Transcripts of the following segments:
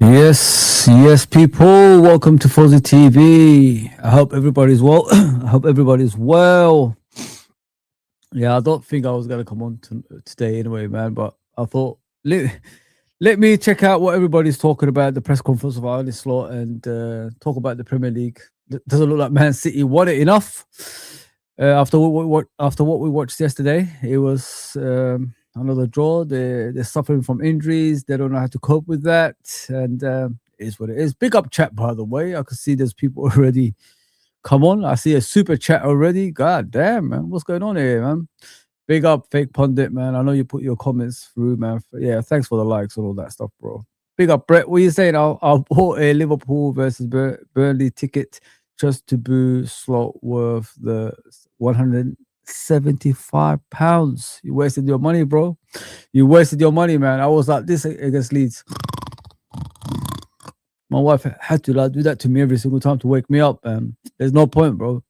Yes, people. Welcome to Fozi TV. I hope everybody's well. I hope everybody's well. Yeah, I don't think I was gonna come on today anyway, man. But I thought let me check out what everybody's talking about at the press conference of Arne Slot and talk about the Premier League. Doesn't look like Man City won it enough. After what we watched yesterday, it was another draw. They're suffering from injuries. They don't know how to cope with that, and it is what it is. Big up chat, by the way. I can see there's people already. Come on, I see a super chat already. God damn, man, what's going on here, man? Big up, fake pundit, man. I know you put your comments through, man. Yeah, thanks for the likes and all that stuff, bro. Big up, Brett. What are you saying? I'll bought a Liverpool versus Burnley ticket just to boo Slot worth the £175. You wasted your money, bro. You wasted your money, man. I was like this against Leeds. My wife had to do that to me every single time to wake me up. There's no point, bro.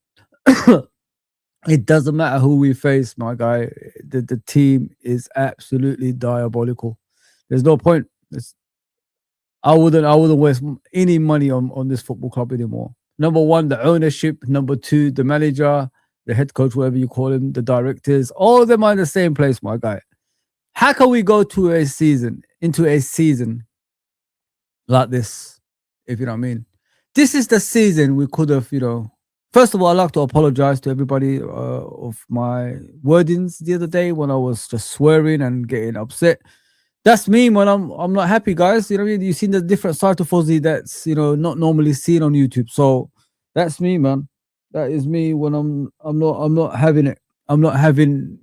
It doesn't matter who we face, my guy. The team is absolutely diabolical. There's no point. I wouldn't waste any money on this football club anymore. Number one, the ownership. Number two, the manager, the head coach, whatever you call him, the directors. All of them are in the same place, my guy. How can we go into a season like this? If you know what I mean. This is the season we could have, First of all, I'd like to apologize to everybody of my wordings the other day when I was just swearing and getting upset. That's me when I'm not happy, guys. You know what I mean? You've seen the different side of Fozi that's not normally seen on YouTube. So that's me, man. That is me when I'm not having it. I'm not having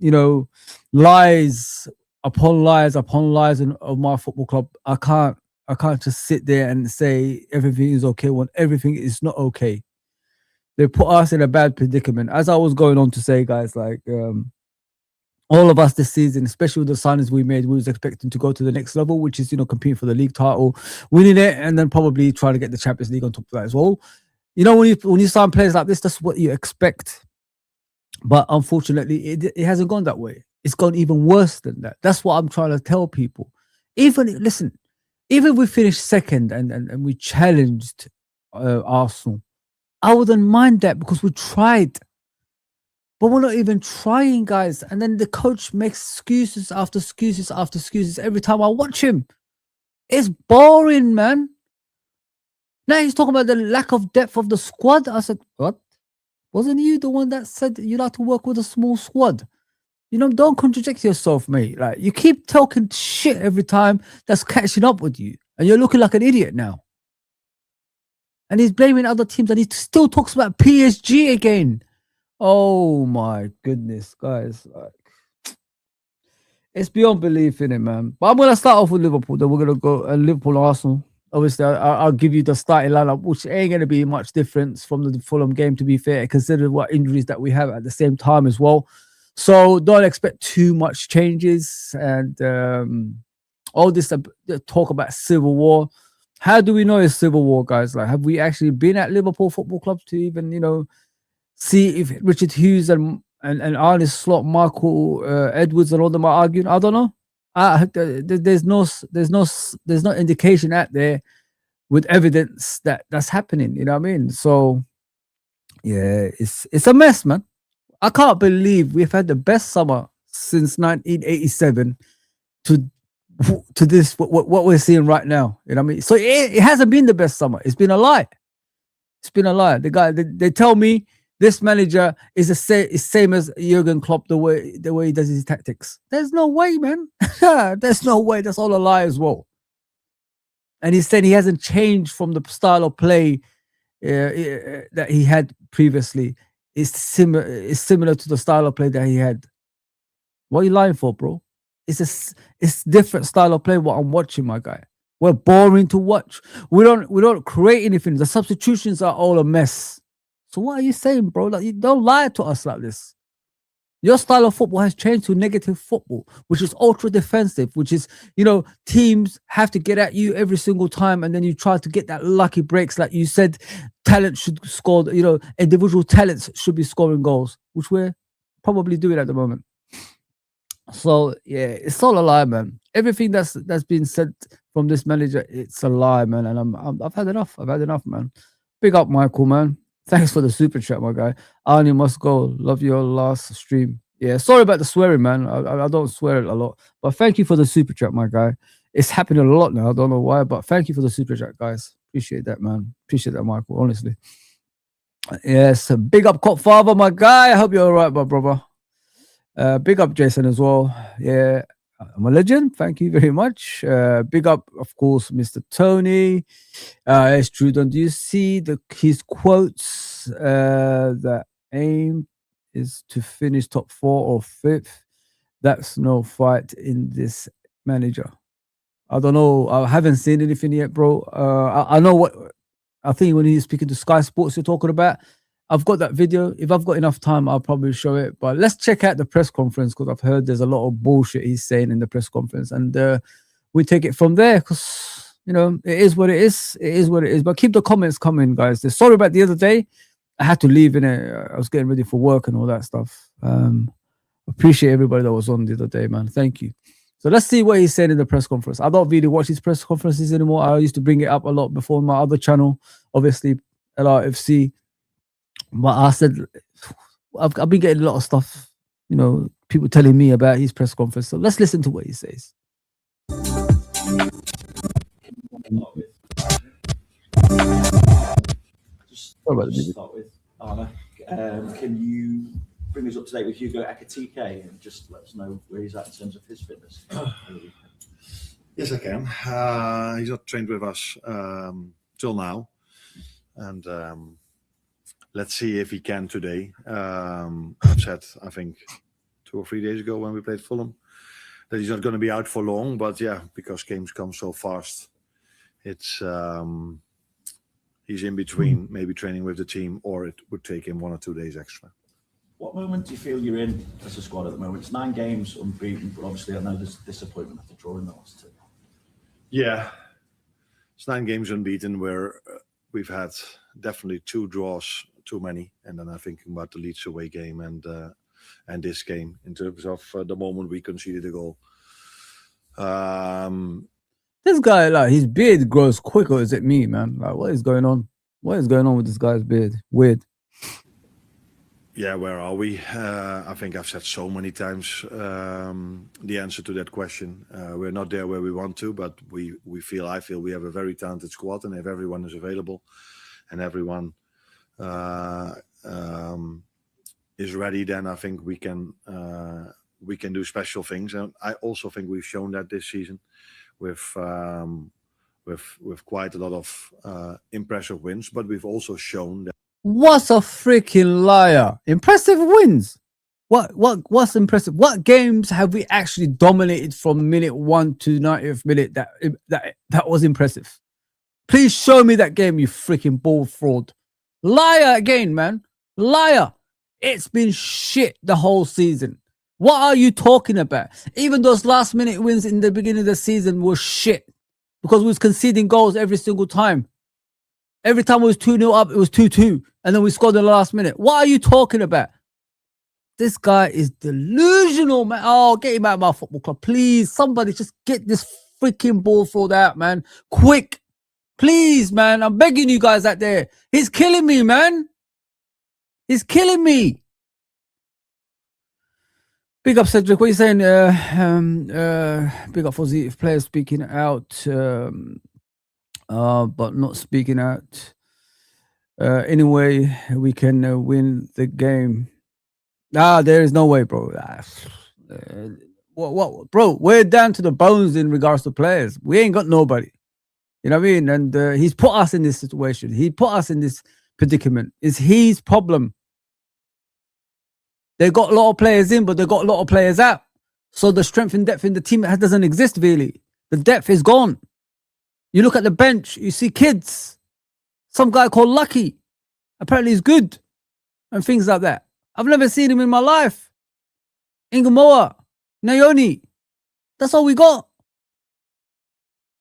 lies upon lies of my football club. I can't just sit there and say everything is okay when everything is not okay. They put us in a bad predicament. As I was going on to say, guys, like all of us this season, especially with the signings we made, we was expecting to go to the next level, which is competing for the league title, winning it, and then probably trying to get the Champions League on top of that as well. When you sign players like this, that's what you expect. But unfortunately, it hasn't gone that way. It's gone even worse than that. That's what I'm trying to tell people. Even if we finished second and we challenged Arsenal, I wouldn't mind that because we tried. But we're not even trying, guys. And then the coach makes excuses after excuses after excuses every time I watch him. It's boring, man. Now he's talking about the lack of depth of the squad. I said, what? Wasn't you the one that said you like to work with a small squad? Don't contradict yourself, mate. Like, you keep talking shit every time that's catching up with you. And you're looking like an idiot now. And he's blaming other teams and he still talks about PSG again. Oh my goodness, guys. Like, it's beyond belief in it, man. But I'm going to start off with Liverpool. Then we're going to go Liverpool Arsenal. Obviously, I'll give you the starting lineup, which ain't going to be much difference from the Fulham game, to be fair, considering what injuries that we have at the same time as well. So don't expect too much changes. And all this talk about civil war. How do we know it's civil war, guys? Like, have we actually been at Liverpool Football Club to even, see if Richard Hughes and Arne Slot, Michael Edwards and all them are arguing? I don't know. There's no indication out there with evidence that's happening. You know what I mean? So yeah, it's a mess, man. I can't believe we've had the best summer since 1987 to this what we're seeing right now. You know what I mean? So it hasn't been the best summer. It's been a lie. It's been a lie. The guy they tell me this manager is the same as Jurgen Klopp, the way he does his tactics. There's no way, man. There's no way. That's all a lie as well. And he said he hasn't changed from the style of play that he had previously. It's similar to the style of play that he had. What are you lying for, bro? It's different style of play what I'm watching, my guy. We're boring to watch. We don't create anything. The substitutions are all a mess. So what are you saying, bro? Like, you don't lie to us like this. Your style of football has changed to negative football, which is ultra defensive, which is, teams have to get at you every single time, and then you try to get that lucky breaks. Like you said, talent should score, individual talents should be scoring goals, which we're probably doing at the moment. So, yeah, it's all a lie, man. everything that's been said from this manager, it's a lie, man. And I've had enough. I've had enough, man. Big up, Michael, man. Thanks for the super chat, my guy. Arnie must go. Love your last stream. Yeah, sorry about the swearing, man. I don't swear a lot, but thank you for the super chat, my guy. It's happening a lot now. I don't know why, but thank you for the super chat, guys. Appreciate that, man. Appreciate that, Michael. Honestly. Yes, big up, Cop Father, my guy. I hope you're all right, my brother. Big up, Jason, as well. Yeah, I'm a legend. Thank you very much. Big up, of course, Mr. Tony. It's true. Don't you see his quotes? The aim is to finish top 4 or 5th. That's no fight in this manager. I don't know. I haven't seen anything yet, bro. I know what. I think when he's speaking to Sky Sports, you're talking about. I've got that video. If I've got enough time, I'll probably show it. But let's check out the press conference, because I've heard there's a lot of bullshit he's saying in the press conference, and we take it from there, because it is what it is. It is what it is. But keep the comments coming, guys. Sorry about the other day. I had to leave in it. I was getting ready for work and all that stuff. Appreciate everybody that was on the other day, man. Thank you. So let's see what he said in the press conference. I don't really watch his press conferences anymore. I used to bring it up a lot before on my other channel, obviously LRFC. But I said, I've been getting a lot of stuff, people telling me about his press conference. So let's listen to what he says. Just start with Arna. Can you bring us up to date with Hugo Ekitike and just let us know where he's at in terms of his fitness? Yes, I can. He's not trained with us till now, and let's see if he can today. I've said, I think 2 or 3 days ago when we played Fulham, that he's not going to be out for long. But yeah, because games come so fast, it's he's in between, maybe training with the team, or it would take him 1 or 2 days extra. What moment do you feel you're in as a squad at the moment? It's 9 games unbeaten, but obviously I know there's disappointment after drawing the last 2. Yeah, it's 9 games unbeaten, where we've had definitely 2 draws too many, and then I'm thinking about the Leeds away game and this game in terms of the moment we conceded a goal. This guy, like, his beard grows quicker. Is it me, man? Like, what is going on? What is going on with this guy's beard? Weird. Yeah, where are we? I think I've said so many times the answer to that question. We're not there where we want to, but I feel we have a very talented squad, and if everyone is available and everyone is ready, then I think we can do special things. And I also think we've shown that this season with quite a lot of impressive wins, but we've also shown that. What's a freaking liar? Impressive wins. What's impressive? What games have we actually dominated from minute 1 to 90th minute that was impressive? Please show me that game, you freaking ball fraud. Liar again, man. Liar. It's been shit the whole season. What are you talking about? Even those last minute wins in the beginning of the season were shit, because we was conceding goals every single time. Every time it was 2-0 up, it was 2-2. And then we scored in the last minute. What are you talking about? This guy is delusional, man. Oh, get him out of my football club. Please, somebody just get this freaking ball fraud out, man. Quick. Please, man. I'm begging you guys out there. He's killing me, man. He's killing me. Big up, Cedric. What are you saying? Big up, Fozi. If players speaking out, but not speaking out. Anyway, we can win the game. There is no way, bro. What, bro? We're down to the bones in regards to players. We ain't got nobody. You know what I mean? And he's put us in this situation. He put us in this predicament. It's his problem. They got a lot of players in, but they got a lot of players out. So the strength and depth in the team doesn't exist, really. The depth is gone. You look at the bench, you see kids. Some guy called Lucky. Apparently he's good. And things like that. I've never seen him in my life. Ingamoa, Nayoni. That's all we got.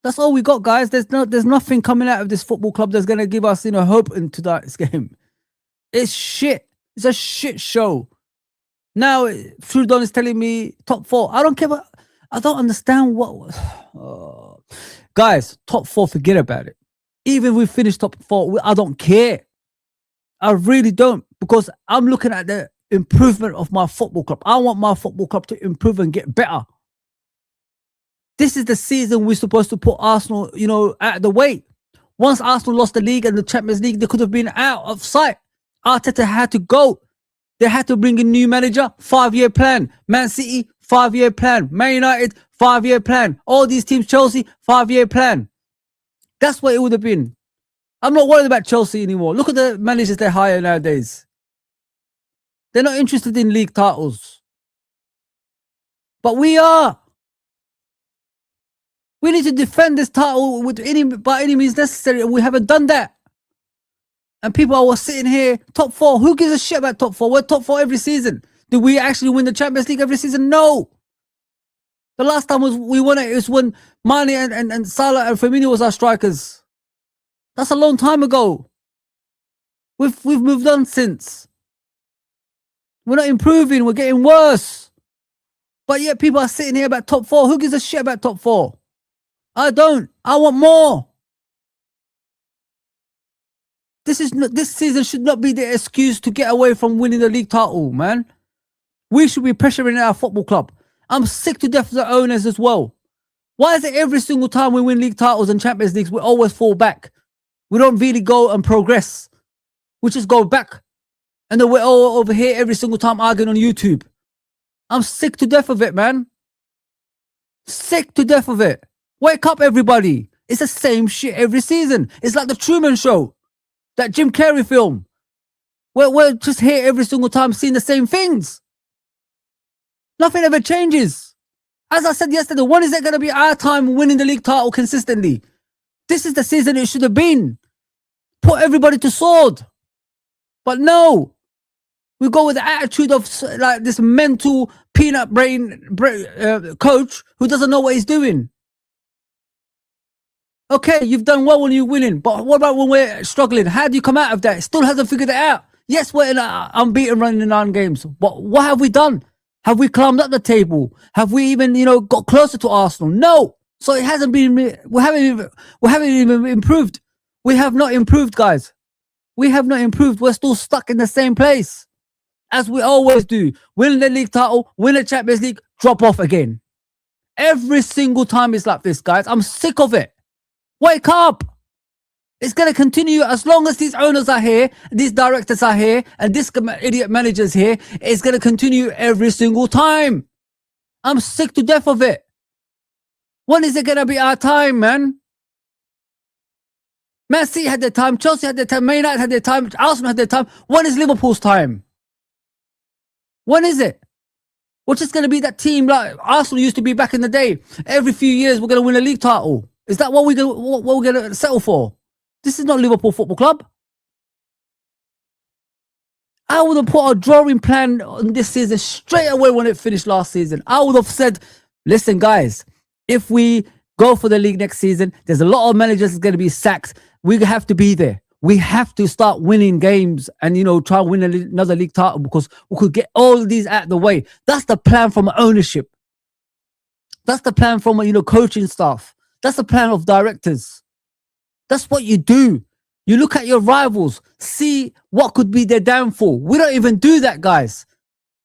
That's all we got, guys. There's nothing coming out of this football club that's going to give us, hope into that game. It's shit. It's a shit show. Now, Trudon is telling me top 4. I don't care. I don't understand what. Guys, top 4, forget about it. Even if we finish top 4, I don't care. I really don't, because I'm looking at the improvement of my football club. I want my football club to improve and get better. This is the season we're supposed to put Arsenal, out of the way. Once Arsenal lost the league and the Champions League, they could have been out of sight. Arteta had to go. They had to bring a new manager, 5-year plan. Man City, 5-year plan. Man United, 5-year plan. All these teams, Chelsea, 5-year plan. That's what it would have been. I'm not worried about Chelsea anymore. Look at the managers they hire nowadays. They're not interested in league titles. But we are. We need to defend this title by any means necessary, and we haven't done that. And people are sitting here, top 4. Who gives a shit about top 4? We're top 4 every season. Do we actually win the Champions League every season? No. The last time we won it was when Mane and Salah and Firmino was our strikers. That's a long time ago. We've moved on since. We're not improving. We're getting worse. But yet people are sitting here about top 4. Who gives a shit about top 4? I don't. I want more. This season should not be the excuse to get away from winning the league title, man. We should be pressuring our football club. I'm sick to death of the owners as well. Why is it every single time we win league titles and Champions Leagues, we always fall back? We don't really go and progress. We just go back. And then we're all over here every single time arguing on YouTube. I'm sick to death of it, man. Sick to death of it. Wake up, everybody. It's the same shit every season. It's like the Truman Show. That Jim Carrey film. We're just here every single time seeing the same things. Nothing ever changes. As I said yesterday, when is it going to be our time winning the league title consistently? This is the season it should have been. Put everybody to sword. But no. We go with the attitude of like this mental peanut brain coach who doesn't know what he's doing. Okay, you've done well when you're winning, but what about when we're struggling? How do you come out of that? Still hasn't figured it out. Yes, we're in an unbeaten run in 9 games, but what have we done? Have we climbed up the table? Have we even, got closer to Arsenal? No. So it hasn't been. We haven't even improved. We have not improved, guys. We have not improved. We're still stuck in the same place, as we always do. Win the league title, win the Champions League, drop off again. Every single time it's like this, guys. I'm sick of it. Wake up! It's going to continue as long as these owners are here, these directors are here, and this idiot manager's here. It's going to continue every single time. I'm sick to death of it. When is it going to be our time, man? Man City had their time, Chelsea had their time, Man United had their time, Arsenal had their time. When is Liverpool's time? When is it? We're just going to be that team like Arsenal used to be back in the day. Every few years, we're going to win a league title. Is that what we're going to settle for? This is not Liverpool Football Club. I would have put a drawing plan on this season straight away when it finished last season. I would have said, listen, guys, if we go for the league next season, there's a lot of managers that's going to be sacked. We have to be there. We have to start winning games and, try and win another league title because we could get all of these out of the way. That's the plan from ownership. That's the plan from, coaching staff. That's the plan of directors. That's what you do. You look at your rivals, see what could be their downfall. We don't even do that, guys.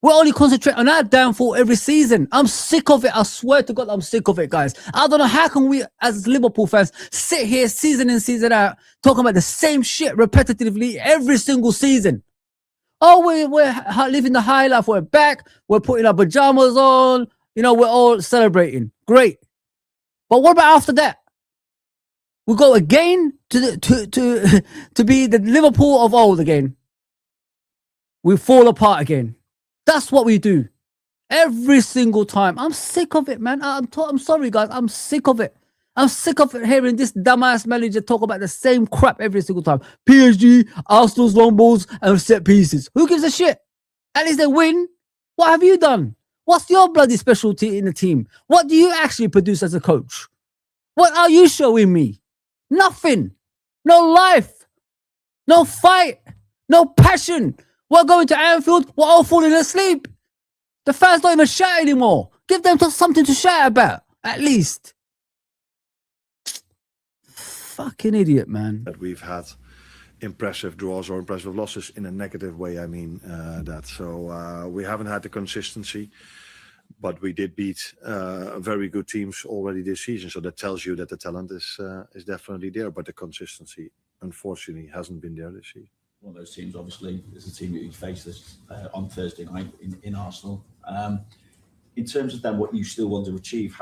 We only concentrate on our downfall every season. I'm sick of it. I swear to God, I'm sick of it, guys. I don't know how can we, as Liverpool fans, sit here season in, season out, talking about the same shit repetitively every single season. Oh, we're living the high life. We're back. We're putting our pajamas on. We're all celebrating. Great. But what about after that? We go again to be the Liverpool of old again. We fall apart again. That's what we do every single time. I'm sick of it, man. I'm sorry, guys. I'm sick of it. I'm sick of hearing this dumbass manager talk about the same crap every single time. PSG, Arsenal's long balls, and set pieces. Who gives a shit? At least they win. What have you done? What's your bloody specialty in the team? What do you actually produce as a coach? What are you showing me? Nothing. No life. No fight. No passion. We're going to Anfield. We're all falling asleep. The fans don't even shout anymore. Give them something to shout about, at least. Fucking idiot, man. That we've had impressive draws or impressive losses in a negative way. I mean that. So we haven't had the consistency, but we did beat very good teams already this season. So that tells you that the talent is definitely there, but the consistency, unfortunately, hasn't been there this season. One of those teams, obviously, is the team that you faced this on Thursday night in Arsenal. In terms of then what you still want to achieve,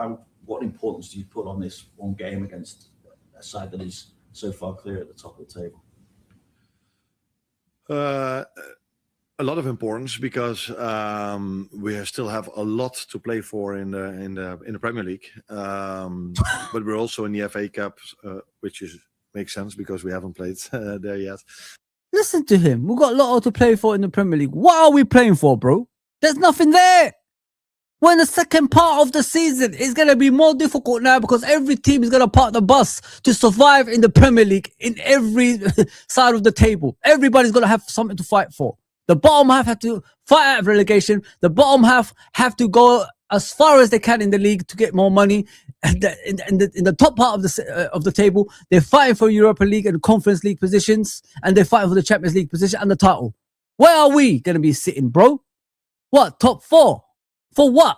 what importance do you put on this one game against a side that is so far clear at the top of the table? A lot of importance because we still have a lot to play for in the Premier League, but we're also in the FA Cup, which makes sense because we haven't played there yet. Listen to him. We've got a lot to play for in the Premier League. What are we playing for, bro? There's nothing there. We're in the second part of the season. It's going to be more difficult now because every team is going to park the bus to survive in the Premier League in every side of the table. Everybody's going to have something to fight for. The bottom half have to fight out of relegation. The bottom half have to go as far as they can in the league to get more money. In the top part of the table, they're fighting for Europa League and Conference League positions, and they're fighting for the Champions League position and the title. Where are we going to be sitting, bro? What, top 4? For what?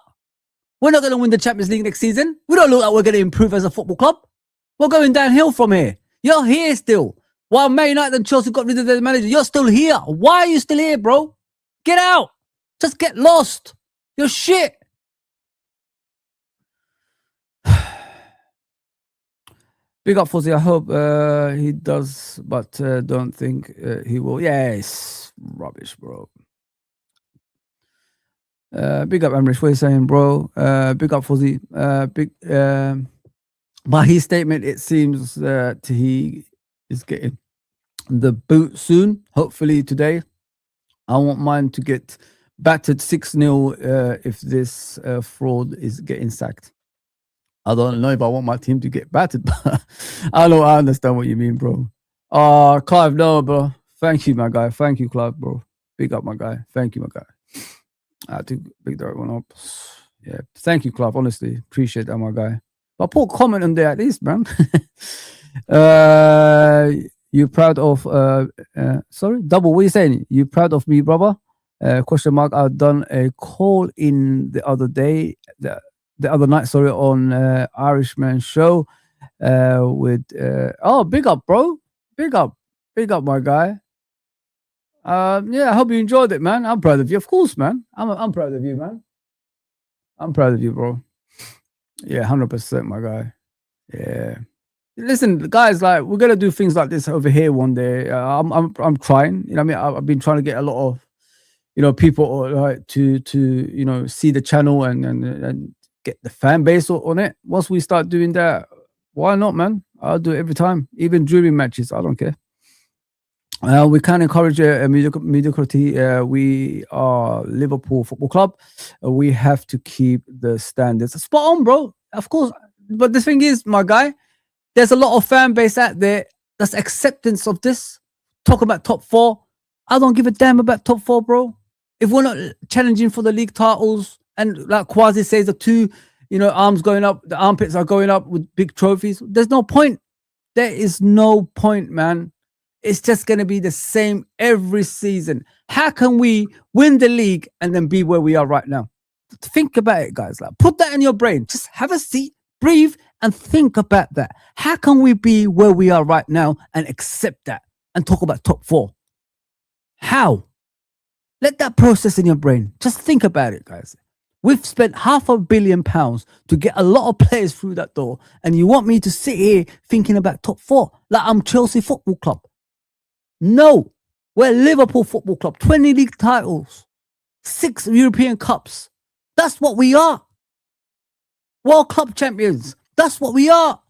We're not going to win the Champions League next season. We don't look like we're going to improve as a football club. We're going downhill from here. You're here still. While Man United and Chelsea got rid of their manager, you're still here. Why are you still here, bro? Get out. Just get lost. You're shit. Big up, Fozi. I hope he does, but don't think he will. Yes, rubbish, bro. Big up, Amrish. What are you saying, bro? Big up, Fozi. By his statement, it seems that he is getting the boot soon. Hopefully today. I want mine to get battered 6-0 if this fraud is getting sacked. I don't know if I want my team to get battered, but I understand what you mean, bro. Clive, no, bro. Thank you, my guy. Thank you, Clive, bro. Big up, my guy. Thank you, my guy. I had to pick that one up. Yeah, thank you, Clive. Honestly, appreciate that, my guy. But put a comment on there at least, man. You proud of sorry, double, what are you saying? You proud of me, brother? Question mark. I've done a call in the other day, the other night, sorry, on Irishman show with big up, bro. Big up, my guy. Yeah, I hope you enjoyed it, man. I'm proud of you, of course, man. I'm proud of you, man. I'm proud of you, bro. Yeah, 100%, my guy. Yeah. Listen, guys, like, we're gonna do things like this over here one day. I'm trying. You know what I mean? I've been trying to get a lot of, people like to see the channel and get the fan base on it. Once we start doing that, why not, man? I'll do it every time, even during matches. I don't care. We can encourage mediocrity. We are Liverpool Football Club. We have to keep the standards spot on, bro. Of course, but the thing is, my guy, there's a lot of fan base out there that's acceptance of this. Talk about top 4. I don't give a damn about top 4, bro. If we're not challenging for the league titles, and like Quasi says, the 2, arms going up, the armpits are going up with big trophies. There's no point. There is no point, man. It's just going to be the same every season. How can we win the league and then be where we are right now? Think about it, guys. Like, put that in your brain. Just have a seat, breathe, and think about that. How can we be where we are right now and accept that and talk about top 4? How? Let that process in your brain. Just think about it, guys. We've spent £500 million to get a lot of players through that door, and you want me to sit here thinking about top 4 like I'm Chelsea Football Club? No, we're Liverpool Football Club. 20 league titles, 6 European Cups. That's what we are. World Cup champions. That's what we are.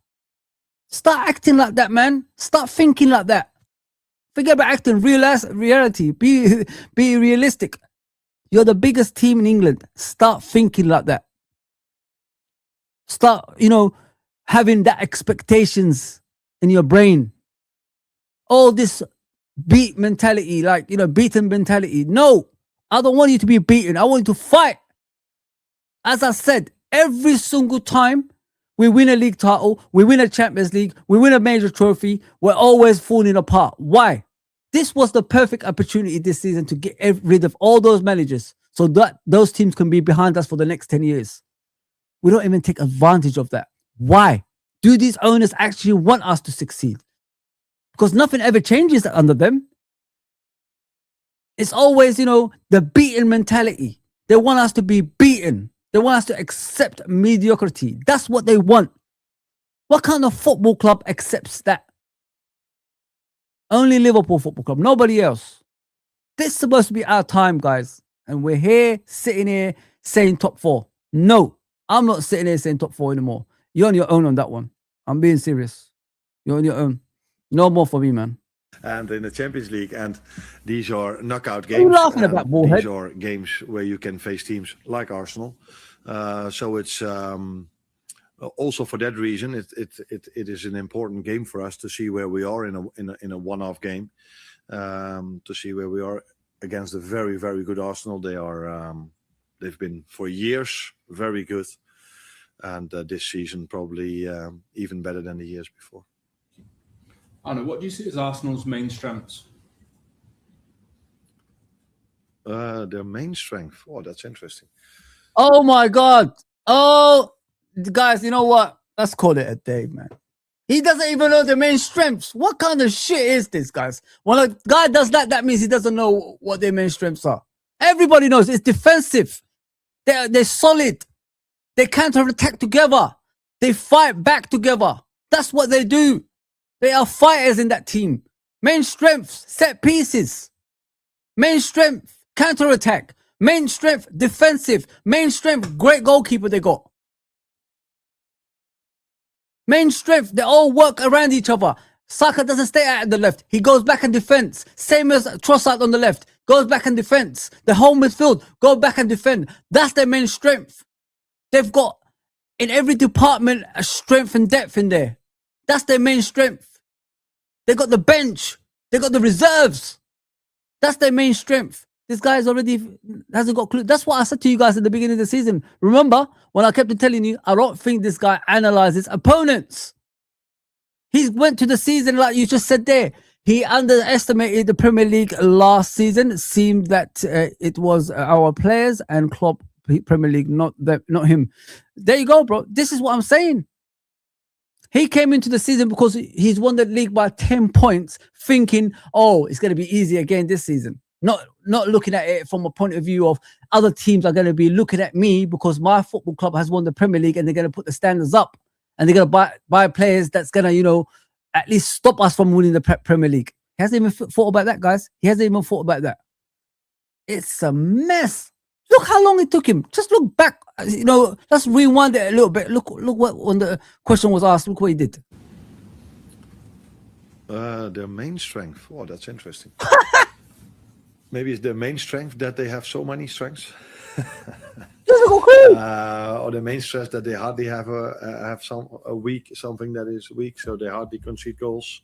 Start acting like that, man. Start thinking like that. Forget about acting. Reality. Be realistic. You're the biggest team in England. Start thinking like that. Start, having that expectations in your brain. All this beat mentality, beaten mentality. No, I don't want you to be beaten. I want you to fight. As I said, every single time we win a league title, we win a Champions League, we win a major trophy, we're always falling apart. Why? This was the perfect opportunity this season to get rid of all those managers so that those teams can be behind us for the next 10 years. We don't even take advantage of that. Why? Do these owners actually want us to succeed? Because nothing ever changes under them. It's always, the beaten mentality. They want us to be beaten. They want us to accept mediocrity. That's what they want. What kind of football club accepts that? Only Liverpool Football Club, nobody else. This is supposed to be our time, guys. And we're here, sitting here, saying top 4. No, I'm not sitting here saying top 4 anymore. You're on your own on that one. I'm being serious. You're on your own. No more for me, man. And in the Champions League, and these are knockout What are you games. laughing about, Bullhead? These are games where you can face teams like Arsenal. So it's also for that reason, it is an important game for us to see where we are in a one-off game. To see where we are against a very, very good Arsenal. They've been for years very good, and this season probably even better than the years before. Anna, what do you see as Arsenal's main strengths? Their main strength. Oh, that's interesting. Oh my God. Oh, guys, you know what? Let's call it a day, man. He doesn't even know the main strengths. What kind of shit is this, guys? When a guy does that, that means he doesn't know what their main strengths are. Everybody knows it's defensive. They're solid. They counter-attack together. They fight back together. That's what they do. They are fighters in that team. Main strengths, set pieces. Main strength, counter-attack. Main strength, defensive. Main strength, great goalkeeper they got. Main strength, they all work around each other. Saka doesn't stay out at the left. He goes back and defends. Same as Trossard on the left. Goes back and defends. The whole midfield, go back and defend. That's their main strength. They've got, in every department, a strength and depth in there. That's their main strength. They got the bench. They got the reserves. That's their main strength. This guy hasn't got clue. That's what I said to you guys at the beginning of the season. Remember when I kept telling you, I don't think this guy analyzes opponents. He went to the season like you just said there. He underestimated the Premier League last season. It seemed that it was our players and Klopp Premier League, not him. There you go, bro. This is what I'm saying. He came into the season because he's won the league by 10 points, thinking, oh, it's going to be easy again this season. Not looking at it from a point of view of other teams are going to be looking at me because my football club has won the Premier League and they're going to put the standards up and they're going to buy players that's going to, at least stop us from winning the Premier League. He hasn't even thought about that, guys. He hasn't even thought about that. It's a mess. Look how long it took him. Just look back. Let's rewind it a little bit. Look what when the question was asked. Look what he did. Their main strength. Oh, that's interesting. Maybe it's their main strength that they have so many strengths. Or the main strength that they hardly have something that is weak, so they hardly concede goals.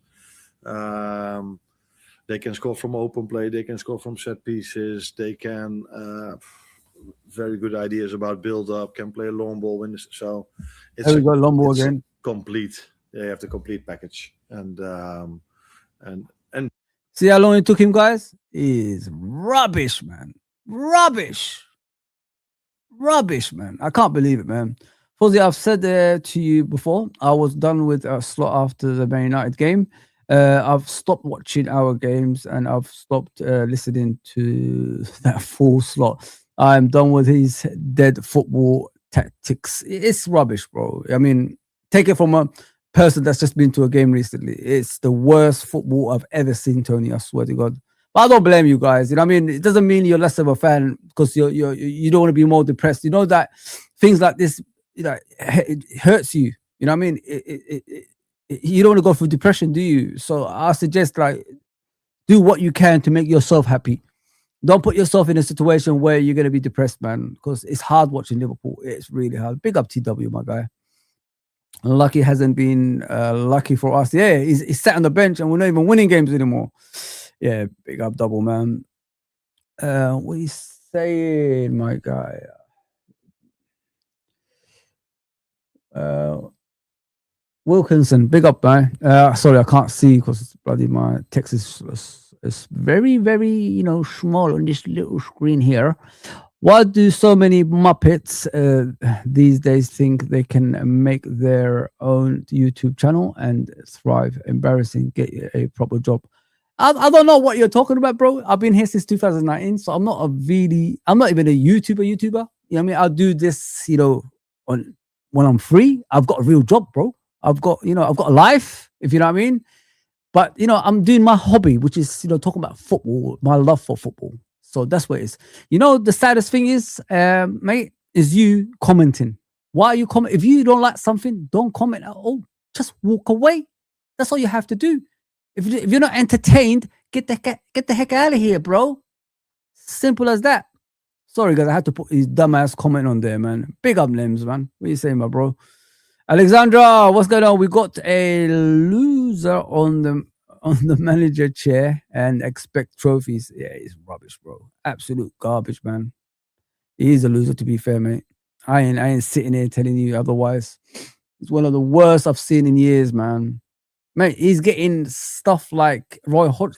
They can score from open play. They can score from set pieces. They can very good ideas about build up. Can play a long ball. So it's there we go, long ball again. Complete. They have the complete package. And see how long it took him, guys? Is rubbish, man. Rubbish, man. I can't believe it, man. Fozi, I've said to you before, I was done with a slot after the Man United game. I've stopped watching our games and I've stopped listening to that full slot. I'm done with his dead football tactics. It's rubbish, bro. I mean, take it from a person that's just been to a game recently. It's the worst football I've ever seen, Tony. I swear to God. But I don't blame you guys. You know what I mean? It doesn't mean you're less of a fan because you don't want to be more depressed. You know that things like this, it hurts you. You know what I mean? You don't want to go through depression, do you? So I suggest do what you can to make yourself happy. Don't put yourself in a situation where you're going to be depressed, man, because it's hard watching Liverpool. It's really hard. Big up TW, my guy. Lucky hasn't been lucky for us. Yeah, he's sat on the bench and we're not even winning games anymore. Yeah, big up double, man. What are you saying, my guy? Wilkinson, big up, man. Sorry, I can't see because bloody my text is very, very, small on this little screen here. Why do so many Muppets these days think they can make their own YouTube channel and thrive? Embarrassing. Get a proper job. I don't know what you're talking about, bro. I've been here since 2019, so I'm not even a YouTuber. You know what I mean? I'll do this, when I'm free. I've got a real job, bro. I've got a life, if you know what I mean. But I'm doing my hobby, which is talking about football, my love for football. So that's what it is. The saddest thing is, mate, is you commenting. Why are you commenting? If you don't like something, don't comment at all. Just walk away. That's all you have to do. If you're not entertained, get the heck out of here, bro. Simple as that. Sorry, guys, I had to put his dumbass comment on there, man. Big up limbs, man. What are you saying, my bro? Alexandra, what's going on? We got a loser on the manager chair and expect trophies. Yeah, it's rubbish, bro. Absolute garbage, man. He is a loser, to be fair, mate. I ain't sitting here telling you otherwise. It's one of the worst I've seen in years, man. Mate, he's getting stuff like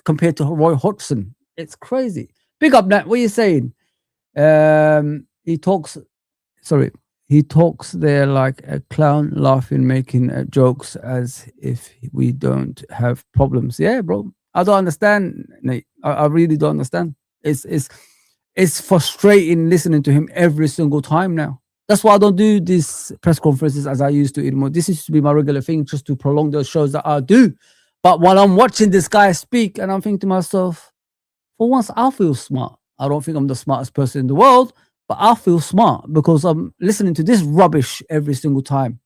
compared to Roy Hodgson. It's crazy. Big up, Nat. What are you saying? He talks there like a clown, laughing, making jokes as if we don't have problems. Yeah, bro. I don't understand, Nate. I really don't understand. It's frustrating listening to him every single time now. That's why I don't do these press conferences as I used to anymore. This used to be my regular thing, just to prolong those shows that I do. But while I'm watching this guy speak, and I'm thinking to myself, for once, I feel smart. I don't think I'm the smartest person in the world, but I feel smart because I'm listening to this rubbish every single time.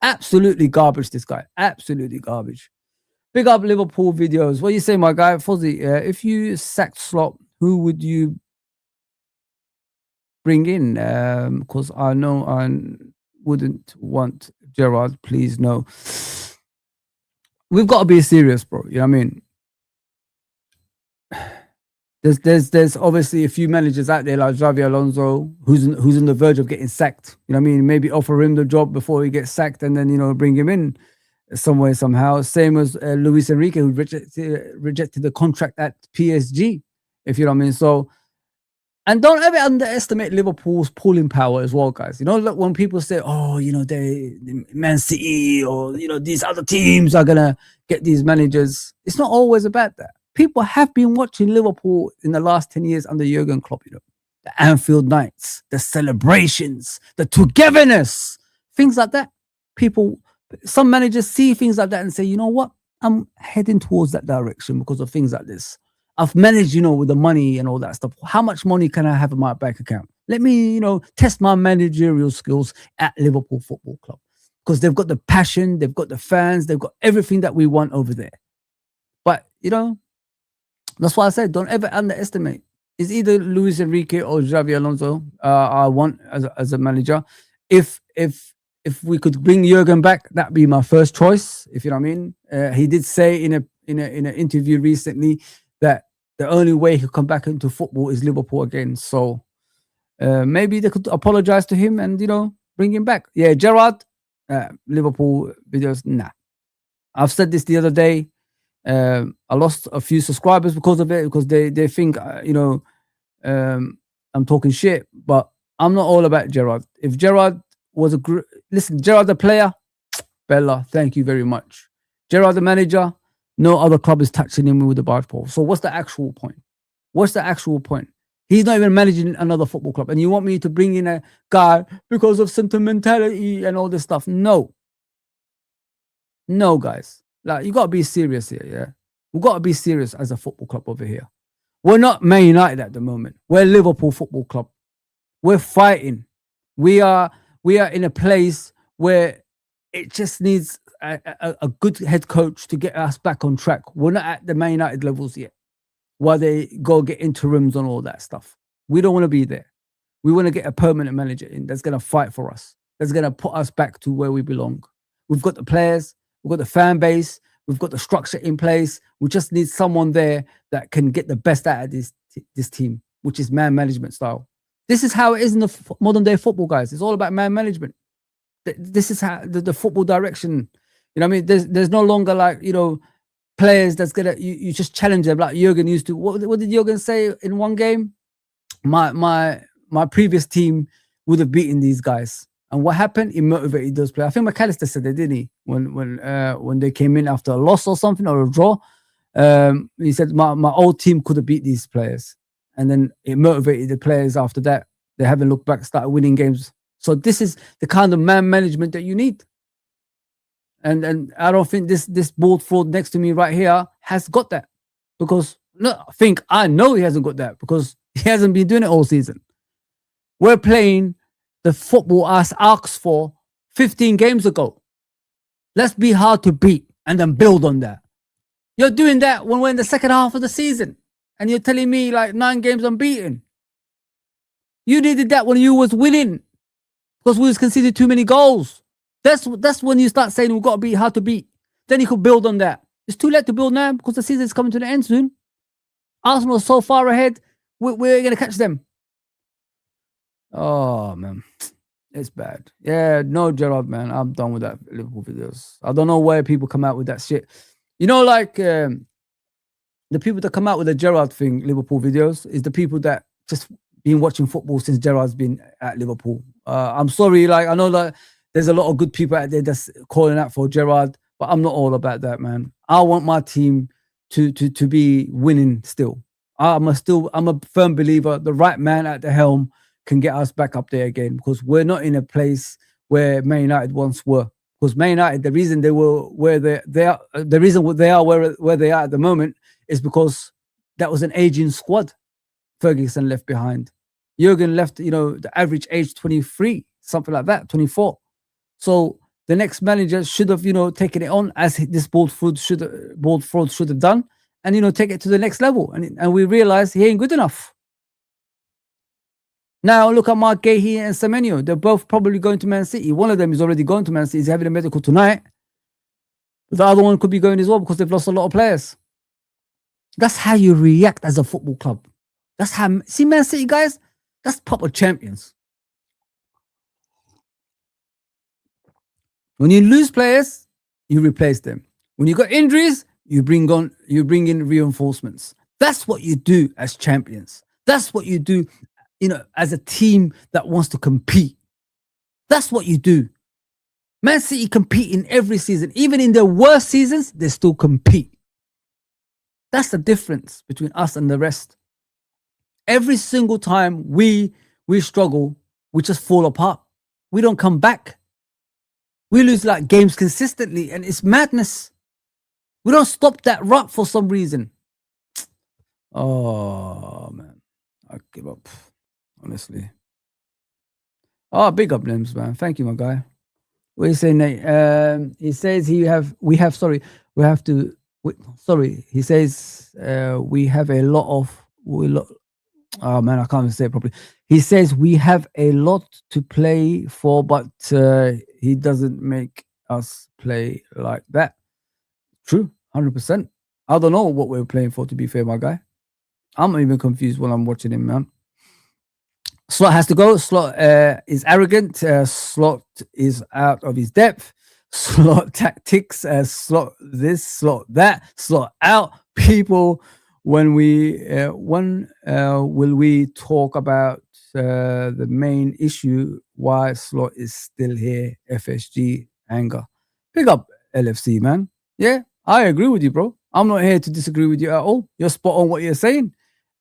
Absolutely garbage, this guy. Absolutely garbage. Big up Liverpool videos. What do you say, my guy? Fozi, if you sacked Slot, who would you bring in? Because I know I wouldn't want Gerrard. Please, no. We've got to be serious, bro. You know what I mean? There's obviously a few managers out there like Xavi Alonso who's on the verge of getting sacked. You know what I mean? Maybe offer him the job before he gets sacked and then bring him in somewhere somehow. Same as Luis Enrique, who rejected the contract at PSG, if you know what I mean. So, and don't ever underestimate Liverpool's pulling power as well, guys. Look, when people say, oh, they Man City or these other teams are gonna get these managers, it's not always about that. People have been watching Liverpool in the last 10 years under Jurgen Klopp, the Anfield nights, the celebrations, the togetherness, things like that. Some managers see things like that and say, you know what? I'm heading towards that direction because of things like this. I've managed, with the money and all that stuff. How much money can I have in my bank account? Let me, test my managerial skills at Liverpool Football Club because they've got the passion, they've got the fans, they've got everything that we want over there. But, that's why I said don't ever underestimate. It's either Luis Enrique or Xavi Alonso. I want as a manager. If we could bring Jurgen back, that'd be my first choice. If you know what I mean. He did say in an interview recently that the only way he'll come back into football is Liverpool again. So maybe they could apologize to him and bring him back. Yeah, Gerrard, Liverpool videos. Nah, I've said this the other day. I lost a few subscribers because of it, because they think I'm talking shit, but I'm not all about Gerrard. If Gerrard was Gerrard the player, Bella, thank you very much. Gerrard the manager, no other club is touching him with the barge pole. So what's the actual point? He's not even managing another football club, and you want me to bring in a guy because of sentimentality and all this stuff? No, guys. Like, you got to be serious here, yeah? We've got to be serious as a football club over here. We're not Man United at the moment. We're Liverpool Football Club. We're fighting. We are in a place where it just needs a good head coach to get us back on track. We're not at the Man United levels yet, while they go get interims and all that stuff. We don't want to be there. We want to get a permanent manager in that's going to fight for us. That's going to put us back to where we belong. We've got the players. We've got the fan base. We've got the structure in place. We just need someone there that can get the best out of this team, which is man management style. This is how it is in the modern day football, guys. It's all about man management. This is how the football direction. You know what I mean? There's no longer like, you know, players that's gonna you just challenge them like Jurgen used to. What did Jurgen say in one game? My previous team would have beaten these guys. And what happened? It motivated those players. I think McAllister said that, didn't he? When they came in after a loss or something or a draw, he said my old team could have beat these players, and then it motivated the players after that. They haven't looked back, started winning games. So this is the kind of man management that you need. And I don't think this board fraud next to me right here has got that, because I know he hasn't got that because he hasn't been doing it all season. We're playing the football us asked for 15 games ago. Let's be hard to beat and then build on that. You're doing that when we're in the second half of the season, and you're telling me like 9 games unbeaten. You needed that when you was winning because we was conceded too many goals. That's when you start saying we've got to be hard to beat. Then you could build on that. It's too late to build now because the season is coming to the end soon. Arsenal is so far ahead. We're going to catch them. Oh, man. It's bad. Yeah, no, Gerrard, man. I'm done with that Liverpool videos. I don't know where people come out with that shit. You know, like the people that come out with the Gerrard thing, Liverpool videos, is the people that just been watching football since Gerrard's been at Liverpool. I'm sorry, like I know that there's a lot of good people out there that's calling out for Gerrard, but I'm not all about that, man. I want my team to be winning still. I'm a firm believer the right man at the helm can get us back up there again, because we're not in a place where Man United once were. Because Man United, the reason they were where they are, the reason they are where they are at the moment is because that was an aging squad. Ferguson left behind. Jurgen left, you know, the average age 23, something like that, 24. So the next manager should have, you know, taken it on as this board fraud should have done, and, you know, take it to the next level. And we realized he ain't good enough. Now look at Mark Gahey and Semenyo. They're both probably going to Man City. One of them is already going to Man City. He's having a medical tonight. The other one could be going as well because they've lost a lot of players. That's how you react as a football club. That's how, see, Man City, guys, that's proper champions. When you lose players, you replace them. When you got injuries, you bring in reinforcements. That's what you do as champions. That's what you do, you know, as a team that wants to compete. That's what you do. Man City compete in every season. Even in their worst seasons, they still compete. That's the difference between us and the rest. Every single time we struggle, we just fall apart. We don't come back. We lose like games consistently, and it's madness. We don't stop that rut for some reason. Oh, man. I give up, honestly. Oh, big up, Limbs, man. Thank you, my guy. What are you saying, Nate? He says he have to. He says we have a lot of. Oh man, I can't even say it properly. He says we have a lot to play for, but he doesn't make us play like that. True, 100%. I don't know what we're playing for, to be fair, my guy. I'm even confused when I'm watching him, man. Slot has to go. Slot is arrogant. Slot is out of his depth. Slot tactics. Slot this, slot that, slot out. People, when will we talk about the main issue? Why Slot is still here? FSG anger. Pick up LFC, man. Yeah, I agree with you, bro. I'm not here to disagree with you at all. You're spot on what you're saying.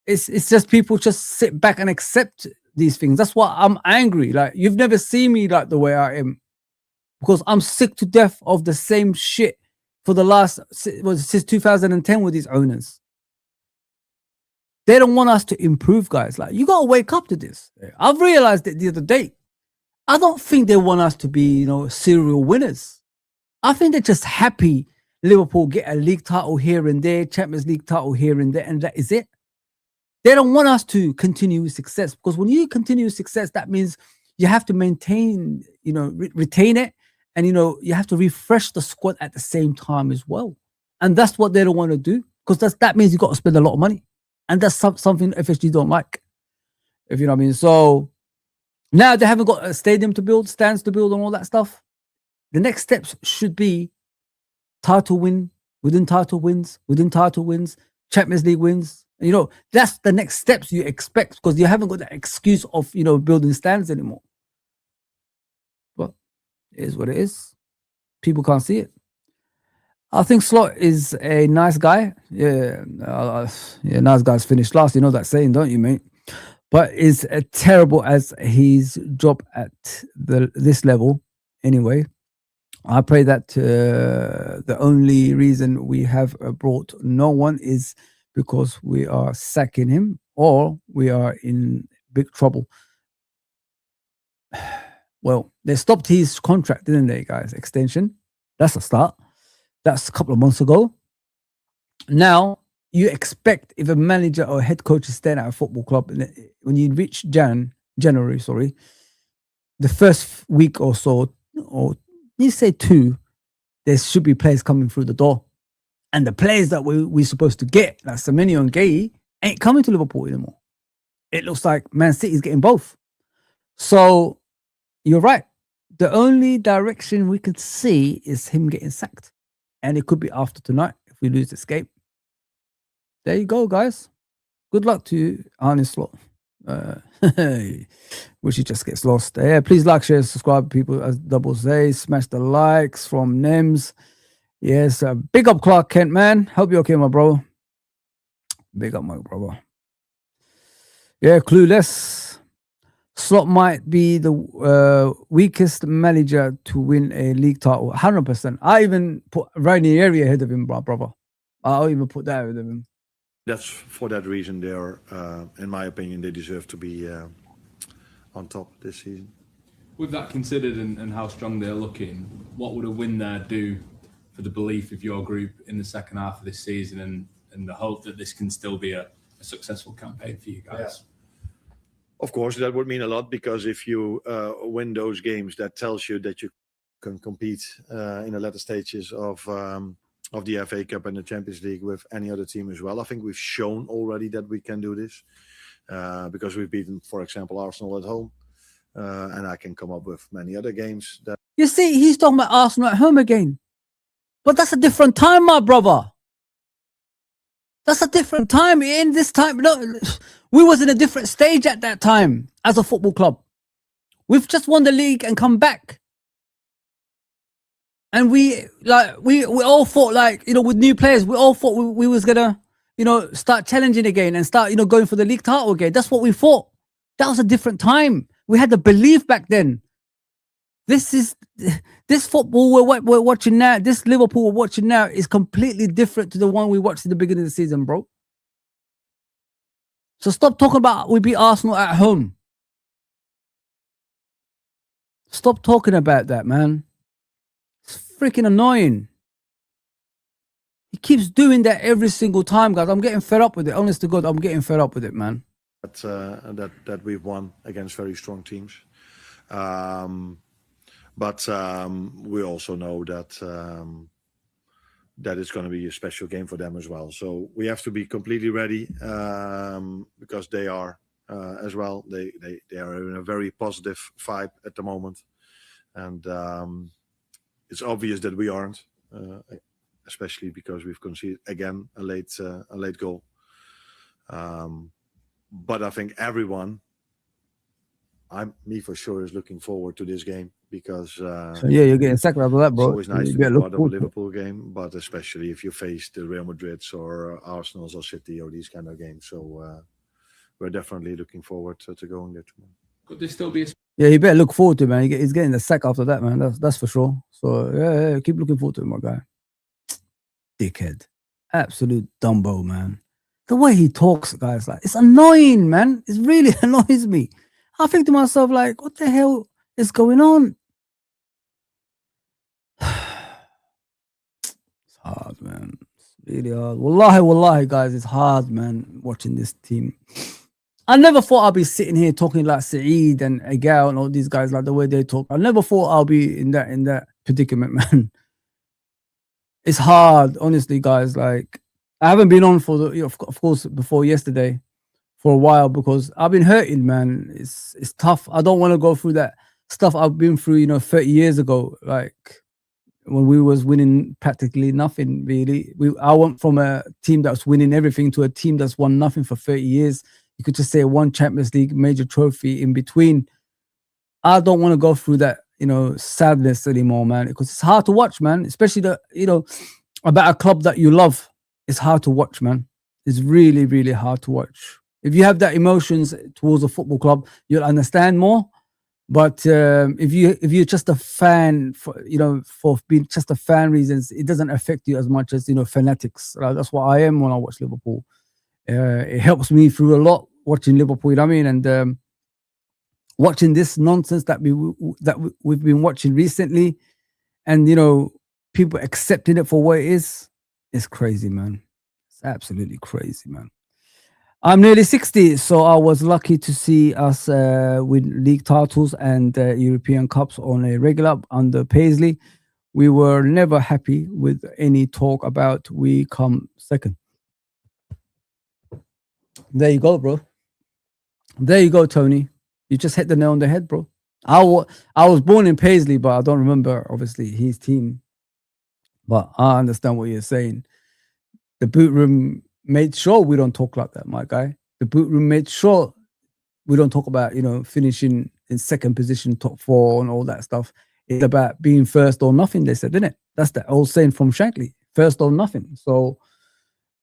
It's just people just sit back and accept these things. That's why I'm angry. Like, you've never seen me like the way I am, because I'm sick to death of the same shit for the last since 2010 with these owners. They don't want us to improve, guys. Like, you gotta wake up to this. I've realized it the other day. I don't think they want us to be, you know, serial winners. I think they're just happy Liverpool get a league title here and there, Champions League title here and there, and that is it. They don't want us to continue with success, because when you continue with success, that means you have to maintain, you know, retain it, and, you know, you have to refresh the squad at the same time as well. And that's what they don't want to do, because that means you've got to spend a lot of money, and that's something FSG don't like, if you know what I mean. So Now they haven't got a stadium to build, stands to build, and all that stuff. The next steps should be title win, within title wins, Champions League wins. You know, that's the next steps you expect because you haven't got that excuse of, you know, building stands anymore. But it is what it is. People can't see it. I think Slot is a nice guy. Yeah, nice guys finish last. You know that saying, don't you, mate? But is terrible as his job at this level. Anyway, I pray that the only reason we have brought no one is because we are sacking him or we are in big trouble. Well, they stopped his contract, didn't they, guys? Extension. That's a start. That's a couple of months ago. Now, you expect if a manager or head coach is staying at a football club, when you reach January, the first week or so, or you say 2, there should be players coming through the door. And the players that we're supposed to get, like Semenyo and Gay, ain't coming to Liverpool anymore. It looks like Man City's getting both. So, you're right. The only direction we could see is him getting sacked. And it could be after tonight if we lose this game. There you go, guys. Good luck to you, Arne Slot. Wish he just gets lost. Yeah, please like, share, subscribe, people, as Double say. Smash the likes from Nems. Yes, big up Clark Kent, man. Hope you're okay, my bro. Big up, my brother. Yeah, clueless. Slot might be the weakest manager to win a league title. 100%. I even put Ranieri ahead of him, brother. I'll even put that ahead of him. That's for that reason they're, in my opinion, they deserve to be on top this season. With that considered and how strong they're looking, what would a win there do for the belief of your group in the second half of this season and the hope that this can still be a successful campaign for you guys? Yeah. Of course, that would mean a lot because if you win those games, that tells you that you can compete in the latter stages of the FA Cup and the Champions League with any other team as well. I think we've shown already that we can do this because we've beaten, for example, Arsenal at home. And I can come up with many other games. That You see, he's talking about Arsenal at home again. But that's a different time, my brother. That's a different time. In this time, no, we was in a different stage at that time as a football club. We've just won the league and come back. And we all thought, like, you know, with new players, we all thought we was gonna, you know, start challenging again and start, you know, going for the league title again. That's what we thought. That was a different time. We had the belief back then. This football we're watching now, this Liverpool we're watching now is completely different to the one we watched at the beginning of the season, bro. So stop talking about we beat Arsenal at home. Stop talking about that, man. It's freaking annoying. He keeps doing that every single time, guys. I'm getting fed up with it. Honest to God, I'm getting fed up with it, man. That we've won against very strong teams. But we also know that that it's going to be a special game for them as well. So we have to be completely ready because they are as well. They are in a very positive vibe at the moment, and it's obvious that we aren't, especially because we've conceded again a late goal. But I think everyone, me for sure, is looking forward to this game because so yeah, you're getting sacked after that, bro. It's always nice to be part of a Liverpool game, but especially if you face the Real Madrids or Arsenal's or City or these kind of games. So we're definitely looking forward to going there tomorrow. Could there still be a Yeah, you better look forward to it, man. He's getting the sack after that, man. That's for sure. So yeah, keep looking forward to it, my guy. Dickhead, absolute Dumbo, man. The way he talks, guys, like it's annoying, man. It really annoys me. I think to myself, like, what the hell is going on? It's hard, man. It's really hard. Wallahi, guys, it's hard, man, watching this team. I never thought I'd be sitting here talking like Saeed and Agal and all these guys, like the way they talk. I never thought I'll be in that predicament, man. It's hard, honestly, guys. Like, I haven't been on for of course, before yesterday for a while because I've been hurting, man. It's tough. I don't want to go through that stuff I've been through, 30 years ago. Like when we was winning practically nothing, really. I went from a team that was winning everything to a team that's won nothing for 30 years. You could just say one Champions League major trophy in between. I don't want to go through that, sadness anymore, man, because it's hard to watch, man. Especially about a club that you love. It's hard to watch, man. It's really, really hard to watch. If you have that emotions towards a football club, you'll understand more. But if you're just a fan, for being just a fan reasons, it doesn't affect you as much as fanatics. Right? That's what I am when I watch Liverpool. It helps me through a lot watching Liverpool. You know what I mean? And watching this nonsense that we've been watching recently, and people accepting it for what it is, it's crazy, man. It's absolutely crazy, man. I'm nearly 60, so I was lucky to see us win league titles and European Cups on a regular under Paisley. We were never happy with any talk about we come second. There you go, bro. There you go, Tony. You just hit the nail on the head, bro. I was born in Paisley, but I don't remember, obviously, his team. But I understand what you're saying. The boot room made sure we don't talk like that, my guy. The boot room made sure we don't talk about, finishing in second position, top 4 and all that stuff. It's about being first or nothing, they said, didn't it? That's the old saying from Shankly, first or nothing. So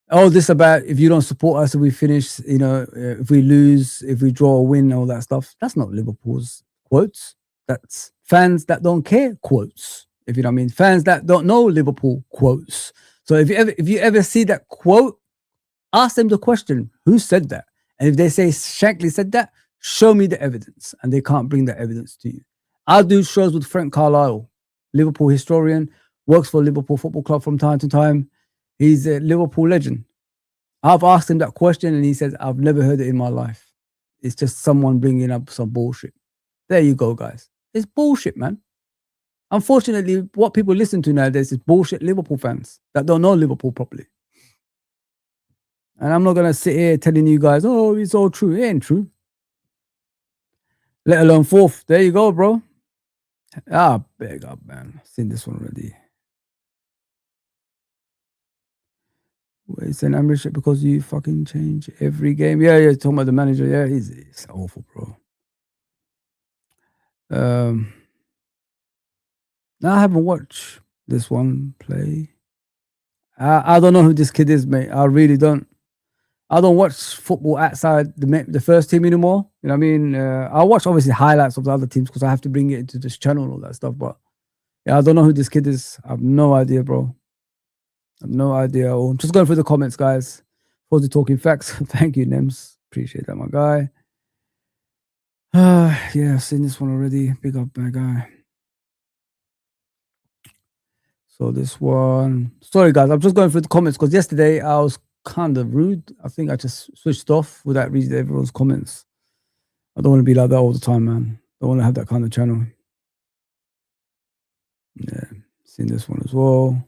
all this about if you don't support us, if we finish, if we lose, if we draw or win, all that stuff, that's not Liverpool's quotes. That's fans that don't care quotes, if you know what I mean. Fans that don't know Liverpool quotes. So if you ever see that quote, ask them the question, who said that? And if they say Shankly said that, show me the evidence. And they can't bring that evidence to you. I'll do shows with Frank Carlisle, Liverpool historian, works for Liverpool Football Club from time to time. He's a Liverpool legend. I've asked him that question and he says, I've never heard it in my life. It's just someone bringing up some bullshit. There you go, guys. It's bullshit, man. Unfortunately, what people listen to nowadays is bullshit Liverpool fans that don't know Liverpool properly. And I'm not going to sit here telling you guys, oh, it's all true. It ain't true. Let alone fourth. There you go, bro. Big up, man. I've seen this one already. It's an ambition because you fucking change every game. Yeah, talking about the manager. Yeah, he's awful, bro. Now I haven't watched this one play. I don't know who this kid is, mate. I really don't. I don't watch football outside the first team anymore. You know what I mean? I watch obviously highlights of the other teams because I have to bring it into this channel and all that stuff. But yeah, I don't know who this kid is. I have no idea, bro. I have no idea. I'm just going through the comments, guys. Fozi talking facts. Thank you, Nems. Appreciate that, my guy. Yeah, I've seen this one already. Big up, my guy. So this one. Sorry, guys. I'm just going through the comments because yesterday I was kind of rude. I think I just switched off without reading everyone's comments. I don't want to be like that all the time, man. I don't want to have that kind of channel. Yeah, seen this one as well.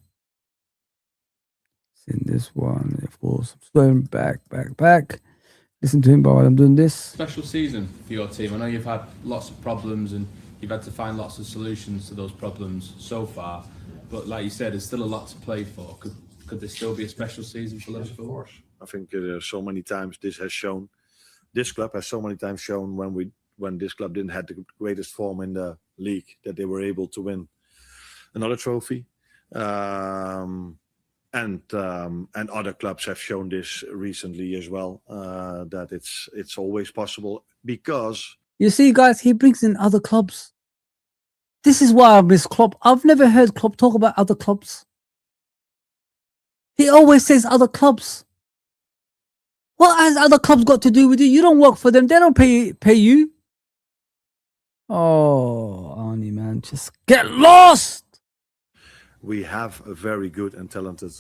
Seen this one, of course. I'm just going back. Listen to him while I'm doing this. Special season for your team. I know you've had lots of problems and you've had to find lots of solutions to those problems so far. But like you said, there's still a lot to play for. Could there still be a special season for Liverpool? Of course. I think so many times this club has so many times shown when this club didn't have the greatest form in the league that they were able to win another trophy. And other clubs have shown this recently as well, that it's always possible because... You see, guys, he brings in other clubs. This is why I miss Klopp. I've never heard Klopp talk about other clubs. He always says other clubs. What has other clubs got to do with you? You don't work for them. They don't pay you. Oh, Arnie, man, just get lost. We have a very good and talented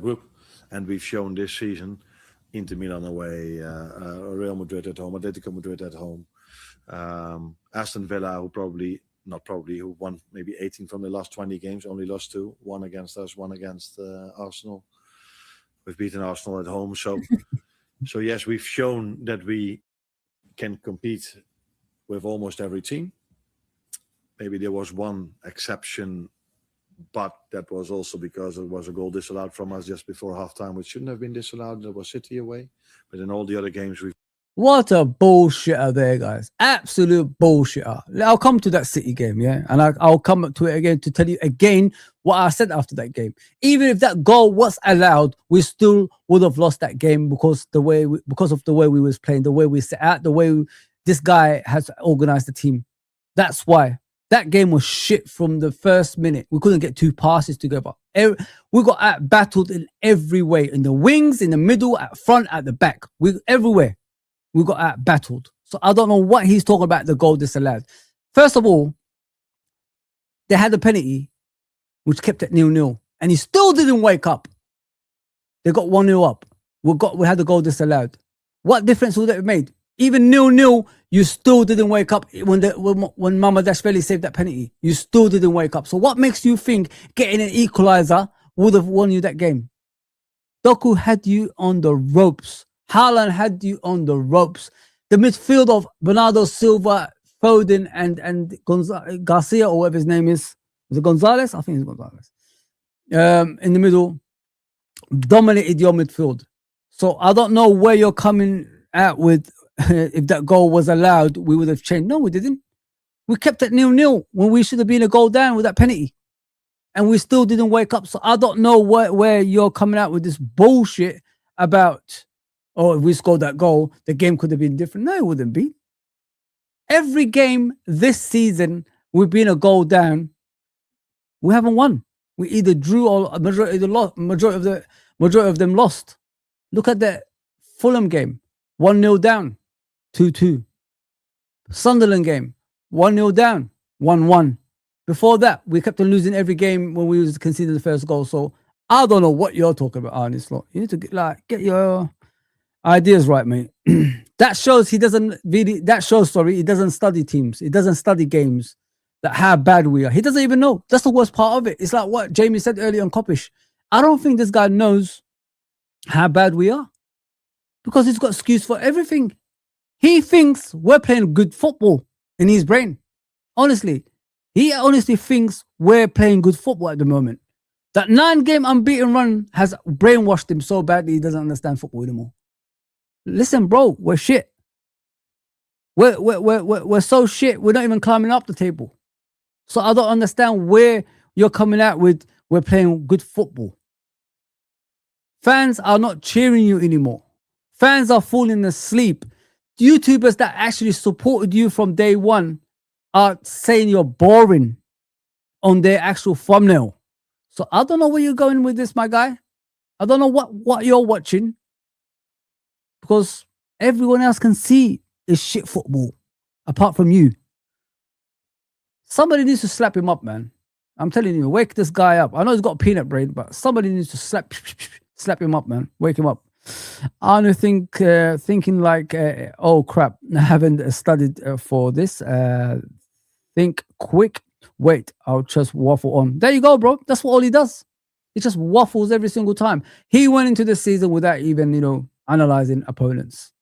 group, and we've shown this season Inter Milan away, Real Madrid at home, Atletico Madrid at home, Aston Villa, who won maybe 18 from the last 20 games, only lost 2, one against us, one against Arsenal. We've beaten Arsenal at home, so So yes, we've shown that we can compete with almost every team. Maybe there was one exception, but that was also because it was a goal disallowed from us just before halftime, which shouldn't have been disallowed. That was City away. But in all the other games, we've What a bullshitter there, guys. Absolute bullshitter. I'll come to that City game, yeah? And I'll come to it again to tell you again what I said after that game. Even if that goal was allowed, we still would have lost that game because of the way we was playing, the way we set out, the way this guy has organized the team. That's why. That game was shit from the first minute. We couldn't get 2 passes together. We got out-battled in every way. In the wings, in the middle, at front, at the back. Everywhere. We got out-battled. So I don't know what he's talking about, the goal disallowed. First of all, they had a penalty, which kept it 0-0. And he still didn't wake up. They got 1-0 up. We had the goal disallowed. What difference would that have made? Even 0-0, you still didn't wake up when Mamardashvili saved that penalty. You still didn't wake up. So what makes you think getting an equalizer would have won you that game? Doku had you on the ropes. Haaland had you on the ropes. The midfield of Bernardo Silva, Foden, and Garcia, or whatever his name is. Was it Gonzalez? I think it's Gonzalez. In the middle, dominated your midfield. So I don't know where you're coming at with. If that goal was allowed, we would have changed. No, we didn't. We kept it 0-0 when we should have been a goal down with that penalty. And we still didn't wake up. So I don't know where you're coming out with this bullshit about, oh, if we scored that goal, the game could have been different. No, it wouldn't be. Every game this season, we've been a goal down. We haven't won. We either drew or a majority of them lost. Look at the Fulham game. 1-0 down. 2-2. Sunderland game, 1-0 down, 1-1. Before that, we kept on losing every game when we was conceding the first goal. So I don't know what you're talking about, Arne Slot. You need to get your ideas right, mate. That shows he doesn't he doesn't study teams. He doesn't study games, that how bad we are. He doesn't even know. That's the worst part of it. It's like what Jamie said earlier on Kopish. I don't think this guy knows how bad we are because he's got excuse for everything. He thinks we're playing good football in his brain. Honestly, he honestly thinks we're playing good football at the moment. That 9-game unbeaten run has brainwashed him so badly he doesn't understand football anymore. Listen, bro, we're shit. We're so shit. We're not even climbing up the table. So I don't understand where you're coming out with we're playing good football. Fans are not cheering you anymore. Fans are falling asleep. YouTubers that actually supported you from day one are saying you're boring on their actual thumbnail. So I don't know where you're going with this, my guy. I don't know what you're watching because everyone else can see is shit football apart from you. Somebody needs to slap him up, man. I'm telling you, wake this guy up. I know he's got a peanut brain, but somebody needs to slap him up, man. Wake him up. I thinking like, oh crap, I haven't studied for this. Think quick. Wait, I'll just waffle on. There you go, bro. That's what all he does. He just waffles every single time. He went into the season without even, analyzing opponents,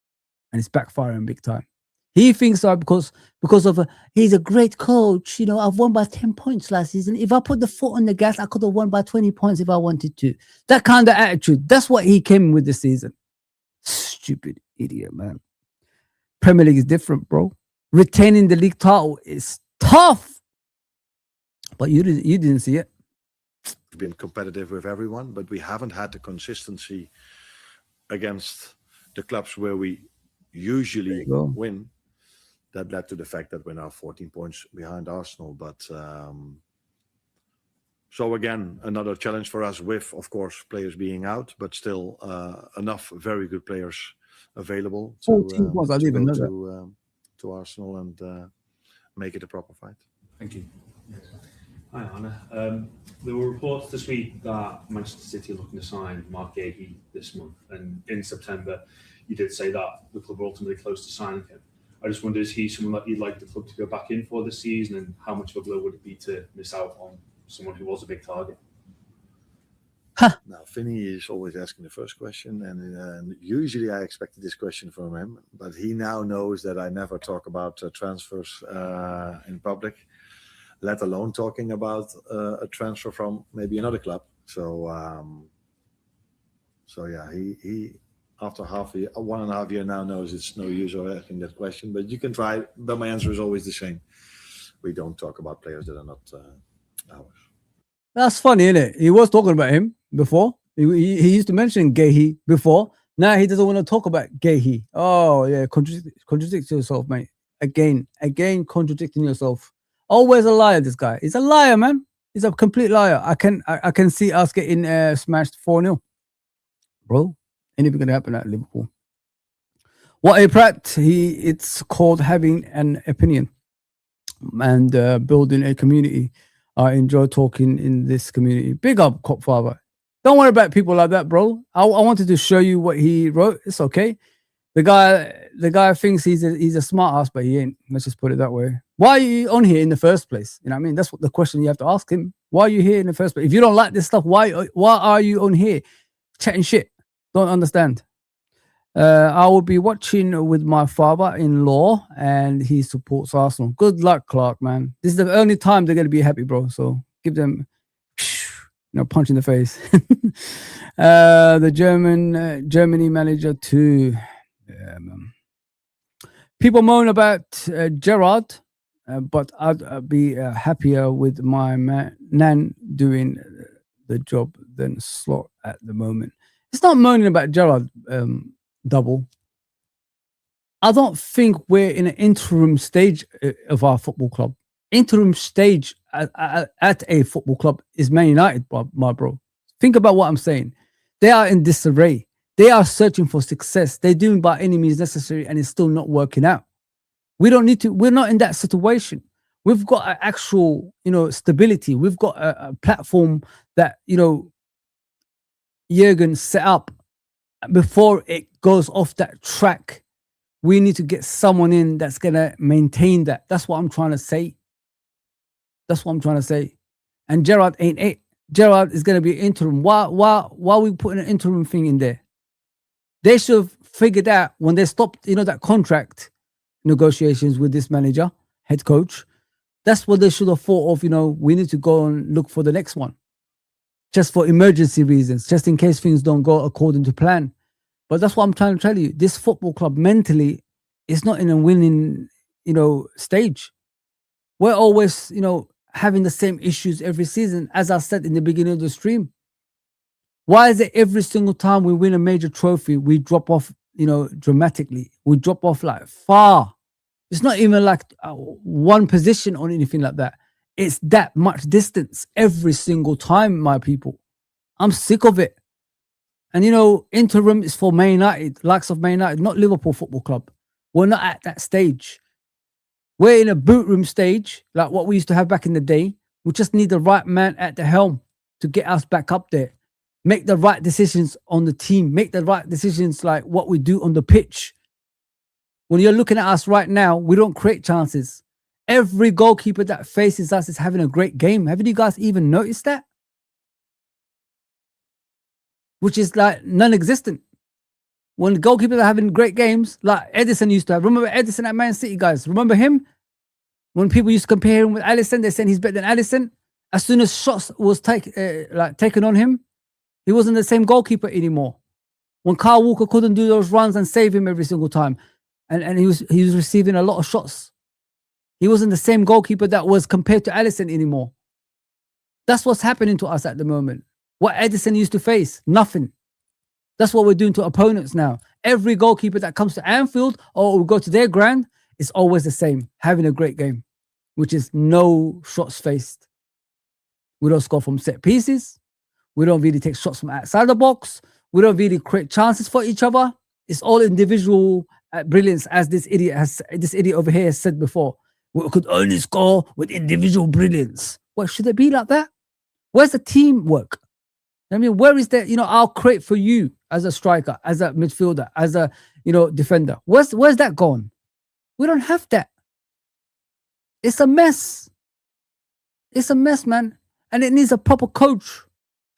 and it's backfiring big time. He thinks so because of he's a great coach. I've won by 10 points last season. If I put the foot on the gas, I could have won by 20 points if I wanted to. That kind of attitude. That's what he came with this season. Stupid idiot, man. Premier League is different, bro. Retaining the league title is tough. But you didn't see it. We've been competitive with everyone, but we haven't had the consistency against the clubs where we usually win. That led to the fact that we're now 14 points behind Arsenal. But so again, another challenge for us with, of course, players being out, but still enough very good players available to Arsenal and make it a proper fight. Thank you. Hi, Anna. There were reports this week that Manchester City are looking to sign Mark Gahey this month, and in September, you did say that the club were ultimately close to signing him. I just wonder, is he someone that you'd like the club to go back in for this season, and how much of a blow would it be to miss out on someone who was a big target? Now, Vinny is always asking the first question, and usually I expected this question from him, but he now knows that I never talk about transfers in public, let alone talking about a transfer from maybe another club. So yeah, he after 1.5 years now knows it's no use of asking that question, but you can try. But my answer is always the same: we don't talk about players that are not ours. That's funny, isn't it? He was talking about him before. He used to mention Gehi before. Now he doesn't want to talk about Gehi. Oh yeah, contradict yourself, mate. Again, contradicting yourself. Always a liar, this guy. He's a liar, man. He's a complete liar. I can see us getting smashed 4-0. Bro, anything gonna happen at Liverpool. What a Pratt, it's called having an opinion and building a community. I enjoy talking in this community. Big up, Cop Father. Don't worry about people like that, bro. I wanted to show you what he wrote. It's okay. The guy thinks he's a smart ass, but he ain't. Let's just put it that way. Why are you on here in the first place? You know what I mean? That's what the question you have to ask him. Why are you here in the first place? If you don't like this stuff, why are you on here chatting shit? Don't understand. I will be watching with my father-in-law, and he supports Arsenal. Good luck, Clark, man. This is the only time they're going to be happy, bro. So give them, punch in the face. The Germany manager too. Yeah, man. People moan about Gerrard, but I'd be happier with my Nan doing the job than Slot at the moment. It's not moaning about Gerrard. Double. I don't think we're in an interim stage of our football club. Interim stage at a football club is Man United, my bro. Think about what I'm saying. They are in disarray. They are searching for success. They're doing by any means necessary, and it's still not working out. We don't need to. We're not in that situation. We've got an actual, stability. We've got a platform that Jurgen set up. Before it goes off that track, we need to get someone in that's going to maintain that. That's what I'm trying to say. And Gerrard ain't it. Gerrard is going to be interim. Why are we putting an interim thing in there? They should have figured out when they stopped, that contract negotiations with this manager, head coach. That's what they should have thought of, we need to go and look for the next one. Just for emergency reasons, just in case things don't go according to plan. But that's what I'm trying to tell you. This football club mentally is not in a winning, stage. We're always, having the same issues every season, as I said in the beginning of the stream. Why is it every single time we win a major trophy, we drop off, dramatically? We drop off like far. It's not even like one position or anything like that. It's that much distance every single time, my people. I'm sick of it. And, interim is for Man United, likes of Man United, not Liverpool Football Club. We're not at that stage. We're in a boot room stage, like what we used to have back in the day. We just need the right man at the helm to get us back up there. Make the right decisions on the team. Make the right decisions like what we do on the pitch. When you're looking at us right now, we don't create chances. Every goalkeeper that faces us is having a great game. Haven't you guys even noticed that? Which is like non-existent. When goalkeepers are having great games, like Edison used to have. Remember Edison at Man City, guys? Remember him? When people used to compare him with Alisson, they said he's better than Alisson. As soon as shots was taken on him, he wasn't the same goalkeeper anymore. When Kyle Walker couldn't do those runs and save him every single time, and he was receiving a lot of shots. He wasn't the same goalkeeper that was compared to Alisson anymore. That's what's happening to us at the moment. What Edison used to face, nothing. That's what we're doing to opponents now. Every goalkeeper that comes to Anfield or will go to their ground is always the same, having a great game, which is no shots faced. We don't score from set pieces. We don't really take shots from outside the box. We don't really create chances for each other. It's all individual brilliance, as this idiot over here has said before. We could only score with individual brilliance. Well, should it be like that? Where's the teamwork? I mean, where is that? I'll create for you as a striker, as a midfielder, as a defender. Where's that gone? We don't have that. It's a mess. It's a mess, man. And it needs a proper coach.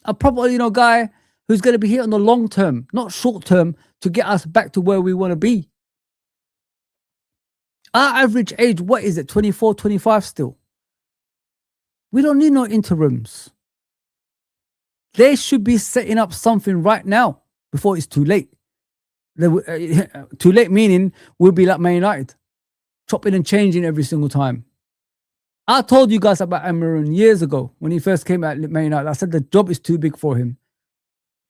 A proper, guy who's going to be here on the long term, not short term, to get us back to where we want to be. Our average age, what is it? 24, 25 still. We don't need no interims. They should be setting up something right now before it's too late. Too late meaning we'll be like Man United, chopping and changing every single time. I told you guys about Amarin years ago when he first came out Man United. I said the job is too big for him.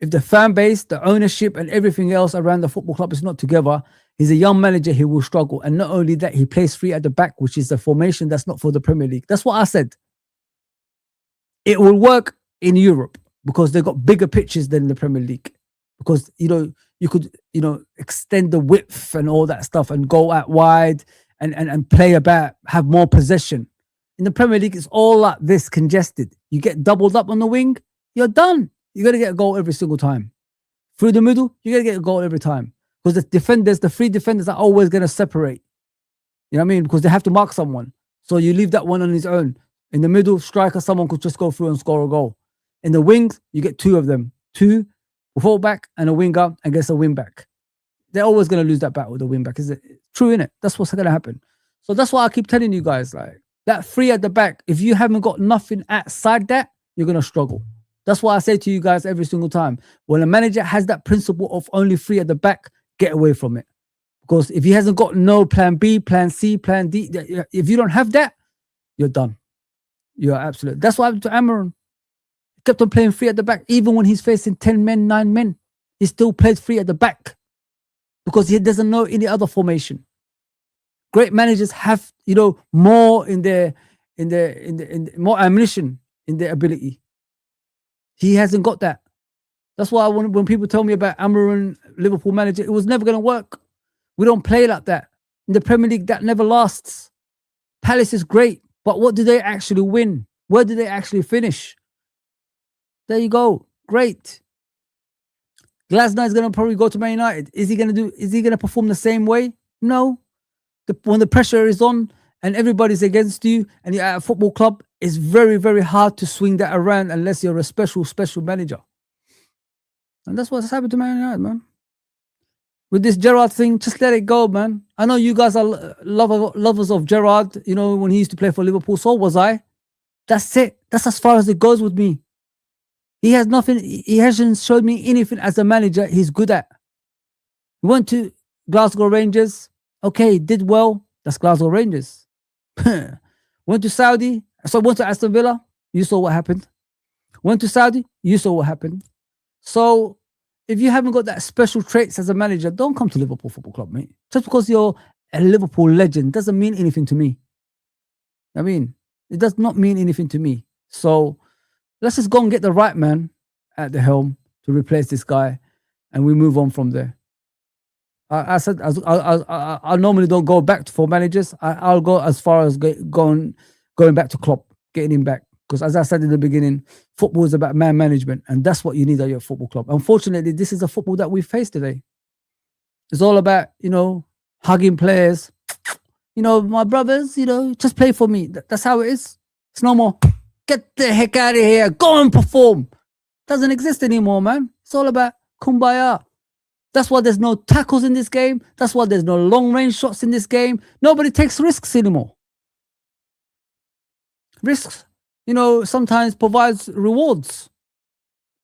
If the fan base, the ownership, and everything else around the football club is not together, he's a young manager, he will struggle. And not only that, he plays free at the back, which is a formation that's not for the Premier League. That's what I said. It will work in Europe because they've got bigger pitches than the Premier League. Because, you could, extend the width and all that stuff and go out wide and play about, have more possession. In the Premier League, it's all like this, congested. You get doubled up on the wing, you're done. You're going to get a goal every single time. Through the middle, you're going to get a goal every time. Because the three defenders are always going to separate. You know what I mean? Because they have to mark someone. So you leave that one on his own. In the middle, striker, someone could just go through and score a goal. In the wings, you get two of them. Two, a fullback and a winger against a wing back. They're always going to lose that battle with the wing back. Is it true, innit? That's what's going to happen. So that's why I keep telling you guys, like, that three at the back, if you haven't got nothing outside that, you're going to struggle. That's why I say to you guys every single time, when a manager has that principle of only three at the back, get away from it. Because if he hasn't got no plan B, plan C, plan D, if you don't have that, you're done. You're absolute. That's what happened to Amarin. He kept on playing three at the back. Even when he's facing 10 men, 9 men, he still plays three at the back because he doesn't know any other formation. Great managers have, more in their more ammunition in their ability. He hasn't got that. That's why when people tell me about Amarin, Liverpool manager, it was never going to work. We don't play like that. In the Premier League, that never lasts. Palace is great, but what do they actually win? Where do they actually finish? There you go. Great. Glasner is going to probably go to Man United. Is he going to perform the same way? No. When the pressure is on and everybody's against you and you're at a football club, it's very, very hard to swing that around unless you're a special manager. And that's what's happened to Man United, man. With this Gerrard thing, just let it go, man. I know you guys are lovers of Gerrard, when he used to play for Liverpool. So was I. That's it. That's as far as it goes with me. He has nothing. He hasn't showed me anything as a manager he's good at. He went to Glasgow Rangers. Okay, did well. That's Glasgow Rangers. Went to Saudi. So went to Aston Villa. You saw what happened. Went to Saudi. You saw what happened. So if you haven't got that special traits as a manager, don't come to Liverpool Football Club, mate. Just because you're a Liverpool legend doesn't mean anything to me. I mean, it does not mean anything to me. So let's just go and get the right man at the helm to replace this guy, and we move on from there. I said I normally don't go back for managers. I'll go as far as going back to Klopp, getting him back. Because as I said in the beginning, football is about man management, and that's what you need at your football club. Unfortunately, this is the football that we face today. It's all about, hugging players. My brothers, just play for me. That's how it is. It's no more, get the heck out of here, go and perform. Doesn't exist anymore, man. It's all about kumbaya. That's why there's no tackles in this game. That's why there's no long range shots in this game. Nobody takes risks anymore. Risks, sometimes provides rewards.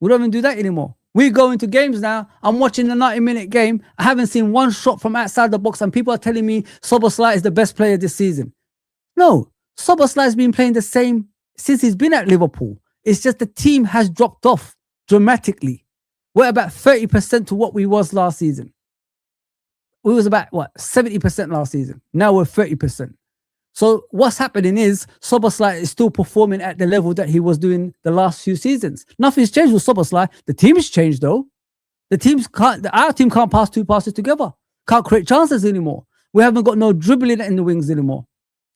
We don't even do that anymore. We go into games now. I'm watching a 90-minute game. I haven't seen one shot from outside the box, and people are telling me Szoboszlai is the best player this season. No, Szoboszlai has been playing the same since he's been at Liverpool. It's just the team has dropped off dramatically. We're about 30% to what we was last season. We was about, 70% last season. Now we're 30%. So what's happening is Szoboszlai is still performing at the level that he was doing the last few seasons. Nothing's changed with Szoboszlai. The team's changed though. Our team can't pass two passes together. Can't create chances anymore. We haven't got no dribbling in the wings anymore.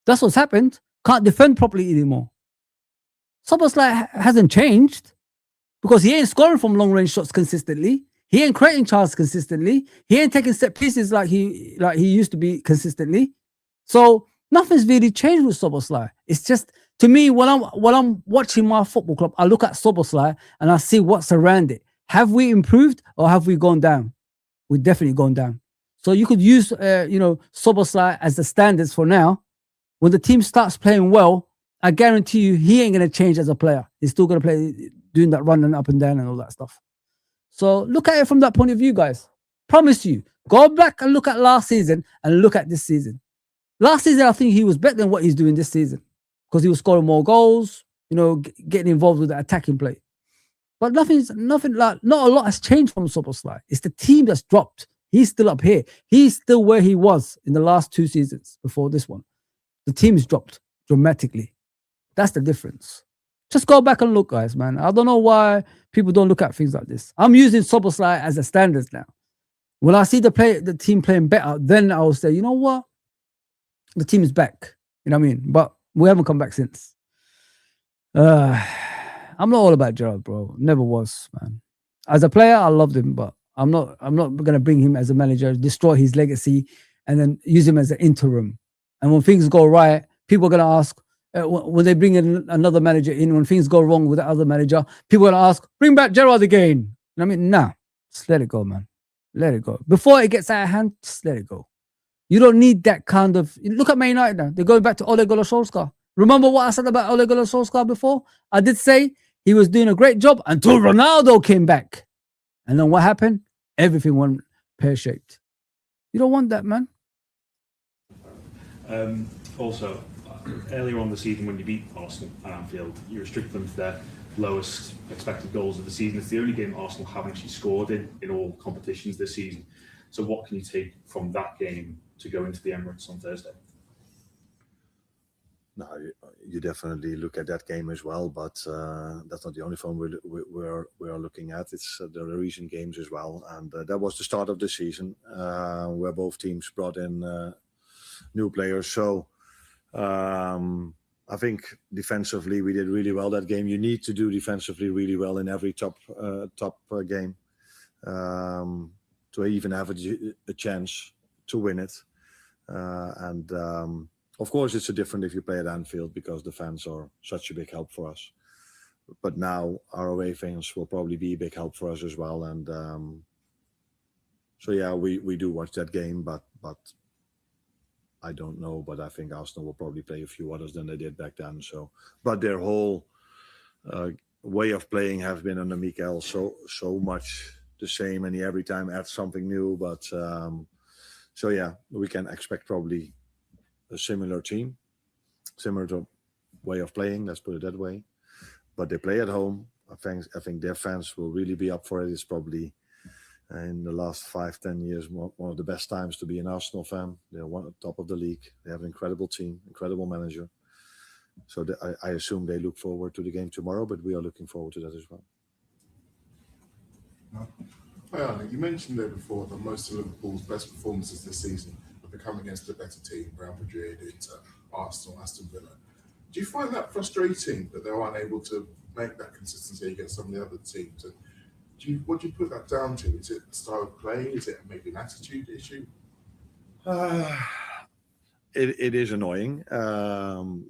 That's what's happened. Can't defend properly anymore. Szoboszlai hasn't changed because he ain't scoring from long range shots consistently. He ain't creating chances consistently. He ain't taking set pieces like he used to be consistently. So nothing's really changed with Szoboszlai. It's just To me, when I'm watching my football club, I look at Soboslai and I see what's around it. Have we improved or have we gone down? We've definitely gone down. So you could use, Soboslai as the standards for now. When the team starts playing well, I guarantee you he ain't going to change as a player. He's still going to play doing that running up and down and all that stuff. So look at it from that point of view, guys. Promise you, go back and look at last season and look at this season. Last season, I think he was better than what he's doing this season because he was scoring more goals, getting involved with the attacking play. But not a lot has changed from Soboslai. It's the team that's dropped. He's still up here. He's still where he was in the last 2 seasons before this one. The team's dropped dramatically. That's the difference. Just go back and look, guys, man. I don't know why people don't look at things like this. I'm using Soboslai as a standard now. When I see the team playing better, then I'll say, you know what? The team is back. You know what I mean? But we haven't come back since. I'm not all about Gerrard, bro. Never was, man. As a player, I loved him, but I'm not gonna bring him as a manager, destroy his legacy, and then use him as an interim. And when things go right, people are gonna ask when they bring in another manager in. When things go wrong with the other manager, people are gonna ask, bring back Gerrard again. I mean, nah, just let it go, man. Let it go. Before it gets out of hand, just let it go. You don't need that kind of. Look at Man United now. They're going back to Ole Gunnar Solskjaer. Remember what I said about Ole Gunnar Solskjaer before? I did say he was doing a great job until Ronaldo came back. And then what happened? Everything went pear-shaped. You don't want that, man. Also, earlier on the season when you beat Arsenal at Anfield, you restricted them to their lowest expected goals of the season. It's the only game Arsenal haven't actually scored in all competitions this season. So what can you take from that game to go into the Emirates on Thursday? No, you definitely look at that game as well, but that's not the only one we are looking at. It's the recent games as well, and that was the start of the season where both teams brought in new players. So I think defensively we did really well that game. You need to do defensively really well in every top game to even have a chance to win it, and. Of course, it's different if you play at Anfield because the fans are such a big help for us. But now our away fans will probably be a big help for us as well. And so, yeah, we do watch that game, but I don't know. But I think Arsenal will probably play a few others than they did back then. So, but their whole way of playing has been under Mikel so much the same, and he every time adds something new. But so, yeah, we can expect probably a similar team, similar to way of playing, let's put it that way. But they play at home. I think their fans will really be up for it. It's probably in the last 5-10 years one of the best times to be an Arsenal fan. They're one at the top of the league. They have an incredible team, incredible manager. So I assume they look forward to the game tomorrow, but we are looking forward to that as well. Hi, Arne. You mentioned there before that most of Liverpool's best performances this season come against a better team, Real Madrid, Inter, Arsenal, Aston Villa. Do you find that frustrating that they're unable to make that consistency against some of the other teams? And what do you put that down to? Is it the style of play? Is it maybe an attitude issue? It is annoying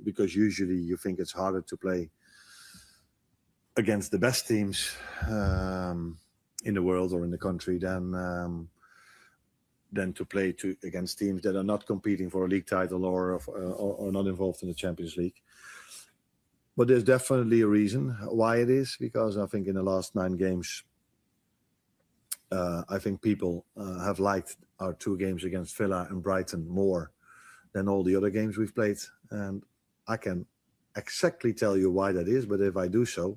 because usually you think it's harder to play against the best teams in the world or in the country than to play against teams that are not competing for a league title or not involved in the Champions League. But there's definitely a reason why it is, because I think in the last 9 games, I think people have liked our 2 games against Villa and Brighton more than all the other games we've played. And I can exactly tell you why that is, but if I do so,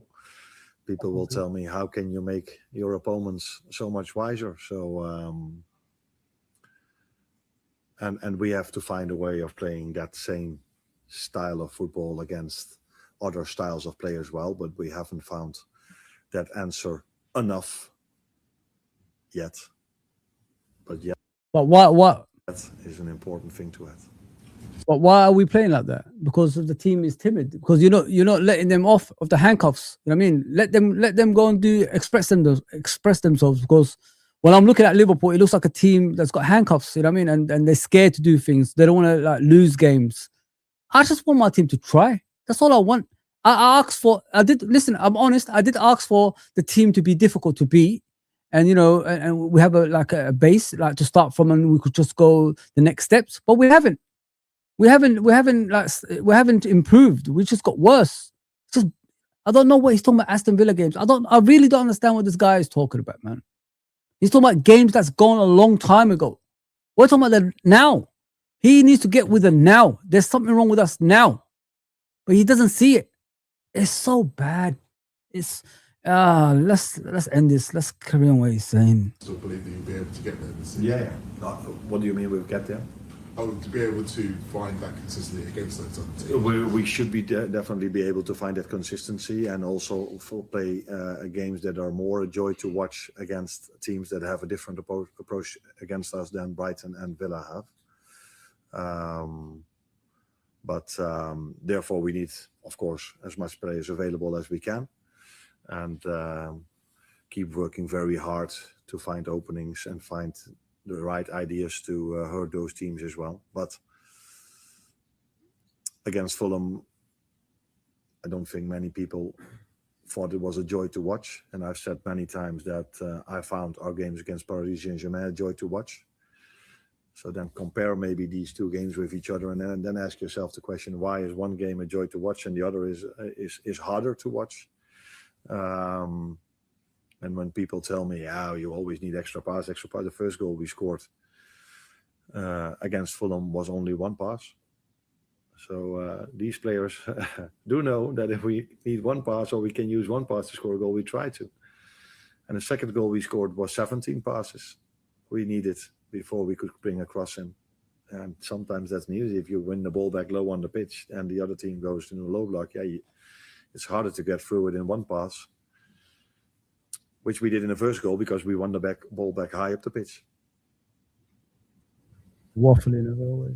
people will tell me, how can you make your opponents so much wiser? So, and we have to find a way of playing that same style of football against other styles of play as well, but we haven't found that answer enough yet. But yeah, But what? that is an important thing to add. But why are we playing like that? Because the team is timid. Because you're not letting them off of the handcuffs. You know what I mean? Let them go and express themselves. Because when I'm looking at Liverpool, it looks like a team that's got handcuffs. You know what I mean? And they're scared to do things. They don't want to lose games. I just want my team to try. That's all I want. I asked for. I did listen. I'm honest. I did ask for the team to be difficult to beat, and and we have a base like to start from, and we could just go the next steps. But we haven't. We haven't improved. We just got worse. Just I don't know what he's talking about. Aston Villa games. I really don't understand what this guy is talking about, man. He's talking about games that's gone a long time ago. We're talking about the now. He needs to get with the now. There's something wrong with us now, but he doesn't see it. It's so bad. It's let's end this. Let's carry on what he's saying. I still believe that you'll be able to get there this season. Yeah. What do you mean we'll get there? Oh, to be able to find that consistency against those other teams. We should be definitely be able to find that consistency, and also play games that are more a joy to watch against teams that have a different approach against us than Brighton and Villa have. But therefore we need, of course, as much players available as we can, and keep working very hard to find openings and find the right ideas to hurt those teams as well. But against Fulham, I don't think many people thought it was a joy to watch. And I've said many times that I found our games against Paris Saint-Germain a joy to watch. So then compare maybe these two games with each other, and then ask yourself the question: why is one game a joy to watch and the other is harder to watch? And when people tell me, you always need extra pass, the first goal we scored against Fulham was only one pass. So these players do know that if we need one pass, or we can use one pass to score a goal, we try to. And the second goal we scored was 17 passes we needed before we could bring a cross in. And sometimes that's needed. If you win the ball back low on the pitch and the other team goes to a low block, it's harder to get through it in one pass, which we did in the first goal because we won the ball back high up the pitch. Waffling as always.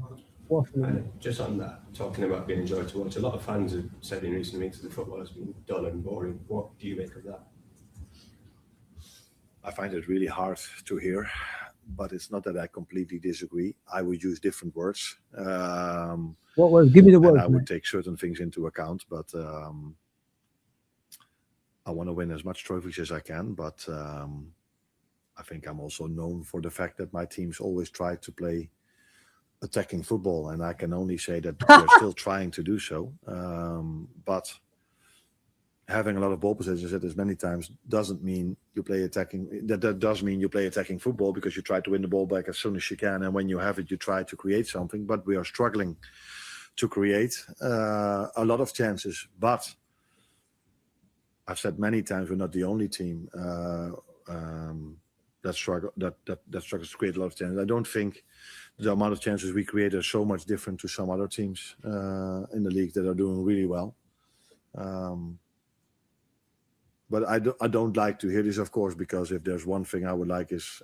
Waffling. And just on that, talking about being enjoyed to watch, a lot of fans have said in recent weeks that the football has been dull and boring. What do you make of that? I find it really hard to hear, but it's not that I completely disagree. I would use different words. What was? Give me the words. I would take certain things into account, but I want to win as much trophies as I can. But I think I'm also known for the fact that my teams always try to play attacking football, and I can only say that we're still trying to do so. But having a lot of ball possession, as I said this many times, doesn't mean you play attacking. That does mean you play attacking football, because you try to win the ball back as soon as you can, and when you have it, you try to create something. But we are struggling to create a lot of chances. But I've said many times, we're not the only team that struggles to create a lot of chances. I don't think the amount of chances we create are so much different to some other teams in the league that are doing really well. But I don't like to hear this, of course, because if there's one thing I would like is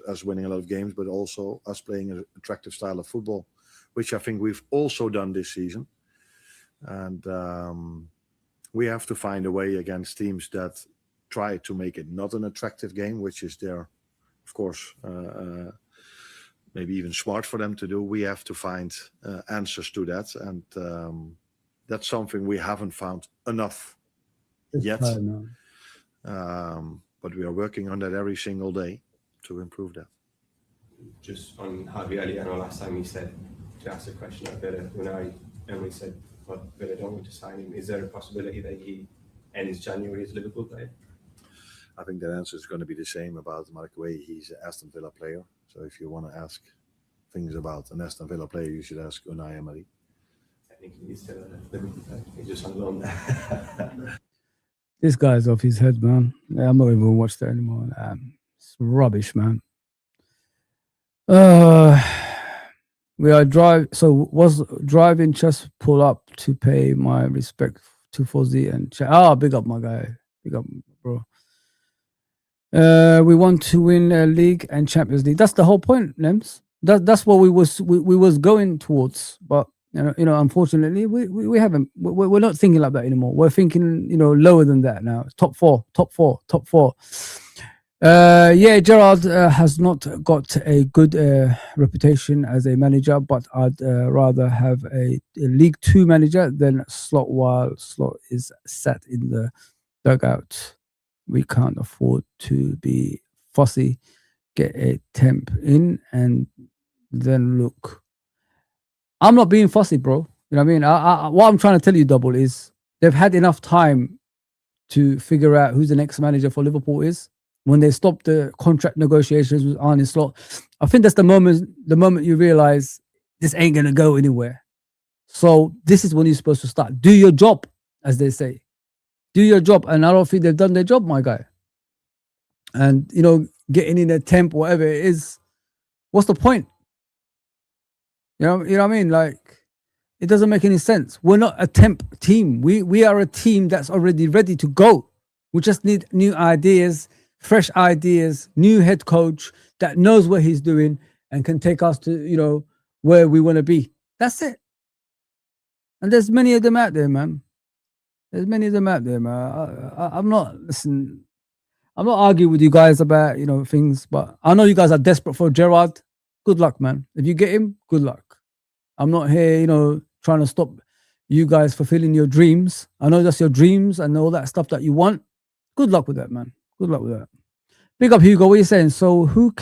us winning a lot of games, but also us playing an attractive style of football, which I think we've also done this season. And we have to find a way against teams that try to make it not an attractive game, which is there, of course, maybe even smart for them to do. We have to find answers to that. And that's something we haven't found enough yet, but we are working on that every single day to improve that. Just on Harvey earlier, I know last time he said to ask a question at Villa, when Emily said, well, Villa don't want to sign him. Is there a possibility that he ends January as Liverpool player? I think that answer is going to be the same about Mark Way. He's an Aston Villa player. So if you want to ask things about an Aston Villa player, you should ask Unai Emery. Technically, he's still a Liverpool player. He's just on loan. This guy's off his head, man. Yeah, I'm not even gonna watch that anymore. It's rubbish, man. We are was driving just pull up to pay my respect to Fozi and big up my guy, big up, bro. We want to win a league and Champions League. That's the whole point, Nems. That's what we was going towards, but unfortunately, we haven't. We're not thinking like that anymore. We're thinking, lower than that now. Top four. Yeah, Gerard has not got a good reputation as a manager, but I'd rather have a League Two manager than Slot while Slot is sat in the dugout. We can't afford to be fussy. Get a temp in and then look. I'm not being fussy, bro. You know what I mean? What I'm trying to tell you, Double, is they've had enough time to figure out who the next manager for Liverpool is. When they stopped the contract negotiations with Arne Slot, I think that's the moment you realize this ain't gonna go anywhere. So this is when you're supposed to start. Do your job, as they say. Do your job. And I don't think they've done their job, my guy. And getting in a temp, whatever it is, what's the point? You know what I mean? Like, it doesn't make any sense. We're not a temp team. We are a team that's already ready to go. We just need new ideas, fresh ideas, new head coach that knows what he's doing and can take us to, where we want to be. That's it. And there's many of them out there, man. There's many of them out there, man. I'm not arguing with you guys about, things, but I know you guys are desperate for Gerrard. Good luck, man. If you get him, good luck. I'm not here, trying to stop you guys fulfilling your dreams. I know that's your dreams and all that stuff that you want. Good luck with that, man. Good luck with that. Big up, Hugo. What are you saying? So who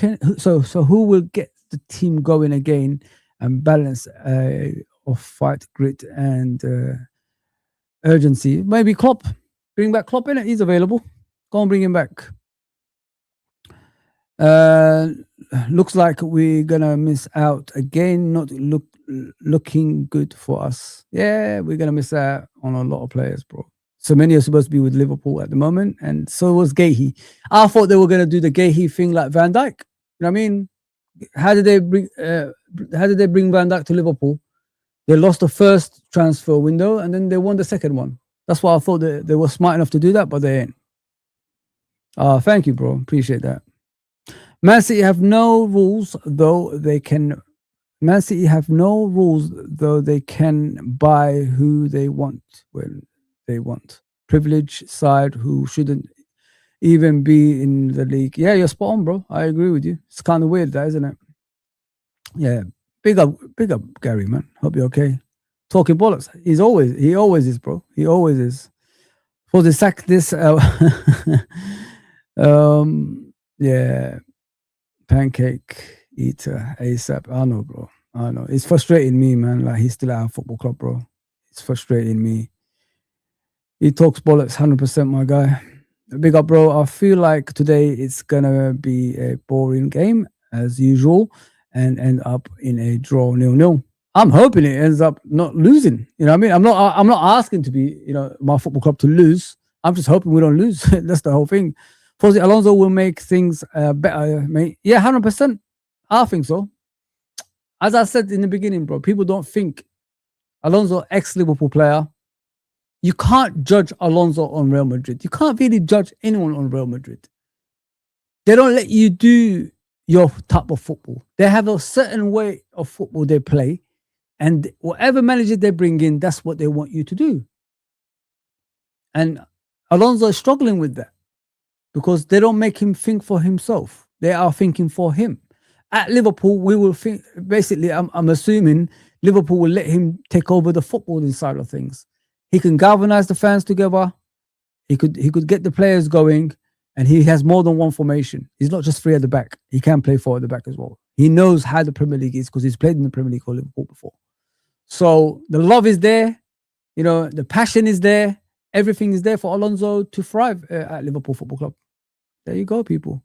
will get the team going again and balance of fight, grit, and urgency? Maybe Klopp. Bring back Klopp in it. He's available. Go and bring him back. Looks like we're gonna miss out again. Not looking good for us. Yeah, we're gonna miss out on a lot of players, bro. So many are supposed to be with Liverpool at the moment, and so was Gahey. I thought they were gonna do the Gahey thing like Van Dijk. You know what I mean? How did they bring Van Dijk to Liverpool? They lost the first transfer window, and then they won the second one. That's why I thought they were smart enough to do that, but they ain't. Thank you, bro. Appreciate that. Man City have no rules, though they can. Man City have no rules, though they can buy who they want when they want. Privileged side who shouldn't even be in the league. Yeah, you're spot on, bro. I agree with you. It's kind of weird, that, isn't it? Yeah. Big up, Gary, man. Hope you're okay. Talking bollocks. He always is, bro. He always is. For the sack this, yeah. Pancake eater ASAP. I know, bro. I know. It's frustrating me, man. Like, he's still at our football club, bro. It's frustrating me. He talks bollocks 100%, my guy. Big up, bro. I feel like today it's gonna be a boring game as usual and end up in a draw 0-0. I'm hoping it ends up not losing. You know what I mean? I'm not asking to be, my football club to lose. I'm just hoping we don't lose. That's the whole thing. Fozi, Alonso will make things better, mate. Yeah, 100%. I think so. As I said in the beginning, bro, people don't think Alonso, ex-Liverpool player. You can't judge Alonso on Real Madrid. You can't really judge anyone on Real Madrid. They don't let you do your type of football. They have a certain way of football they play, and whatever manager they bring in, that's what they want you to do. And Alonso is struggling with that, because they don't make him think for himself. They are thinking for him. At Liverpool, we will think, basically, I'm assuming Liverpool will let him take over the footballing side of things. He can galvanize the fans together. He could get the players going, and he has more than one formation. He's not just 3 at the back. He can play 4 at the back as well. He knows how the Premier League is because he's played in the Premier League for Liverpool before. So the love is there. The passion is there. Everything is there for Alonso to thrive at Liverpool Football Club. There you go, people.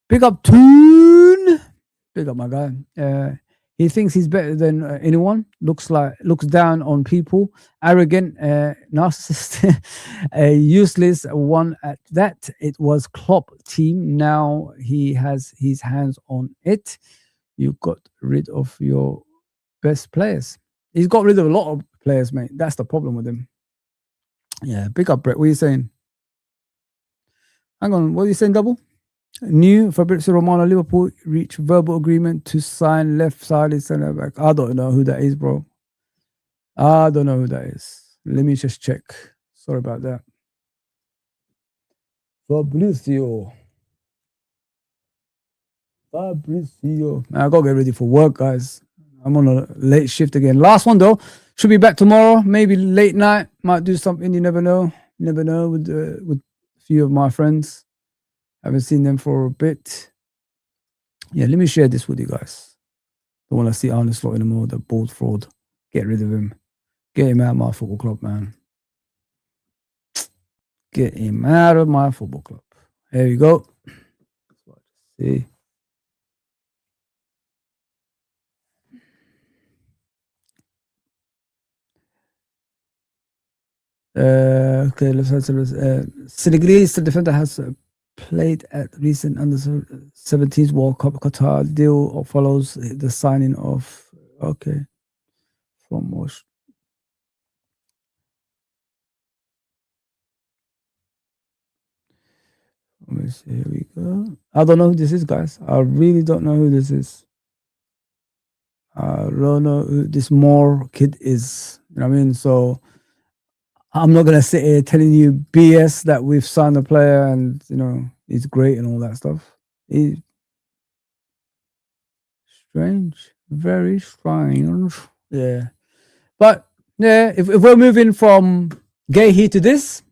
Big up Toon. Big up, my guy. He thinks he's better than anyone. Looks down on people. Arrogant, narcissist, a useless one at that. It was Klopp team. Now he has his hands on it. You got rid of your best players. He's got rid of a lot of players, mate. That's the problem with him. Yeah, big up, Brett. What are you saying? Hang on, what are you saying, Double? New Fabrizio Romano, Liverpool reach verbal agreement to sign left-sided centre back. I don't know who that is, bro. I don't know who that is. Let me just check. Sorry about that. Fabrizio. Fabricio. Man, I gotta get ready for work, guys. I'm on a late shift again. Last one though. Should be back tomorrow. Maybe late night. Might do something. You never know. You never know with a few of my friends. Haven't seen them for a bit. Yeah, let me share this with you guys. Don't want to see Arne Slot anymore. The bald fraud. Get rid of him. Get him out of my football club, man. Get him out of my football club. There you go. See. Okay, let's have Senegalese defender has played at recent under 17s World Cup Qatar deal follows the signing of from Wash. Let me see. Here we go. I don't know who this is, guys. I really don't know who this is. I don't know who this Moore kid is. You know what I mean? So I'm not gonna sit here telling you BS that we've signed a player and you know he's great and all that stuff. He's strange, very strange. Yeah, but yeah, if we're moving from gay here to this,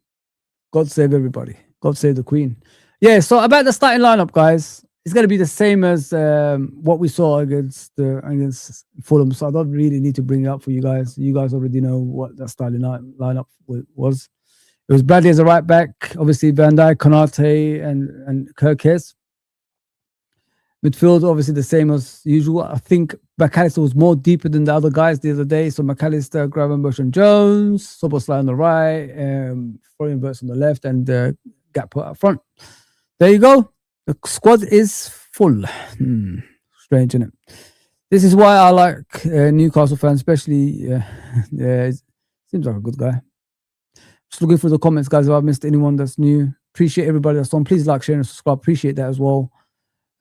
God save everybody. God save the Queen. Yeah. So about the starting lineup, guys, it's gonna be the same as what we saw against Fulham. So I don't really need to bring it up for you guys. You guys already know what that starting lineup was. It was Bradley as a right back, obviously Van Dijk, Konate, and Kirkes. Midfield, obviously the same as usual. I think McAllister was more deeper than the other guys the other day. So McAllister, Gravenberch and Jones, Soboslai on the right, Florian Wirtz on the left, and Gakpo up front. There you go. The squad is full. Strange, isn't it? This is why I like Newcastle fans, especially. Yeah, seems like a good guy. Just looking through the comments, guys. If I missed anyone that's new, appreciate everybody that's on. Please like, share, and subscribe. Appreciate that as well.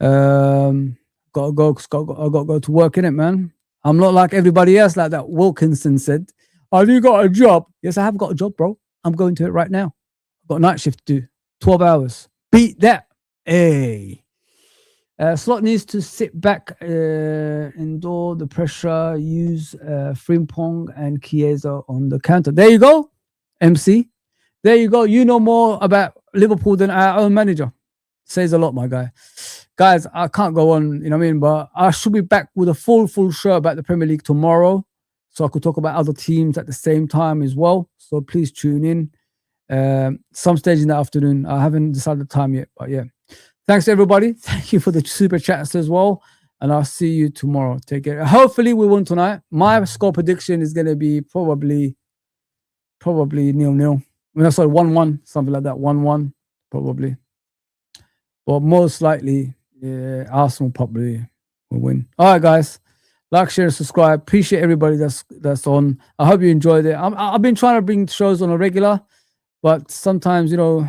Gotta go to work, innit, man. I'm not like everybody else, like that Wilkinson said. Have you got a job? Yes, I have got a job, bro. I'm going to it right now. I've got a night shift to do. 12 hours. Beat that. Hey. Slot needs to sit back, endure the pressure, use Frimpong and Chiesa on the counter. There you go, MC. There you go. You know more about Liverpool than our own manager. Says a lot, my guy. Guys, I can't go on, you know what I mean? But I should be back with a full show about the Premier League tomorrow. So I could talk about other teams at the same time as well. So please tune in. Some stage in the afternoon. I haven't decided the time yet, but yeah. Thanks, everybody. Thank you for the super chats as well. And I'll see you tomorrow. Take care. Hopefully we win tonight. My score prediction is going to be probably 0-0. No, sorry, 1-1, something like that. 1-1, probably. But most likely, Arsenal probably will win. All right, guys. Like, share, and subscribe. Appreciate everybody that's on. I hope you enjoyed it. I've been trying to bring shows on a regular, but sometimes, you know,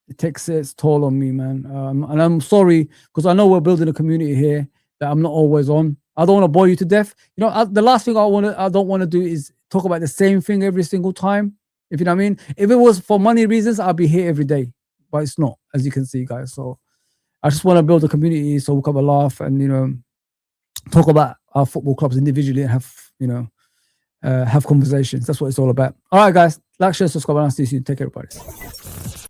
it takes its toll on me, man. And I'm sorry, because I know we're building a community here that I'm not always on. I don't want to bore you to death. You know, the last thing I don't want to do is talk about the same thing every single time. If you know what I mean. If it was for money reasons, I'd be here every day. But it's not, as you can see, guys. So I just want to build a community so we can have a laugh and, you know, talk about our football clubs individually and have, you know, have conversations. That's what it's all about. All right, guys. Like, share, subscribe, and I'll see you soon. Take care, everybody.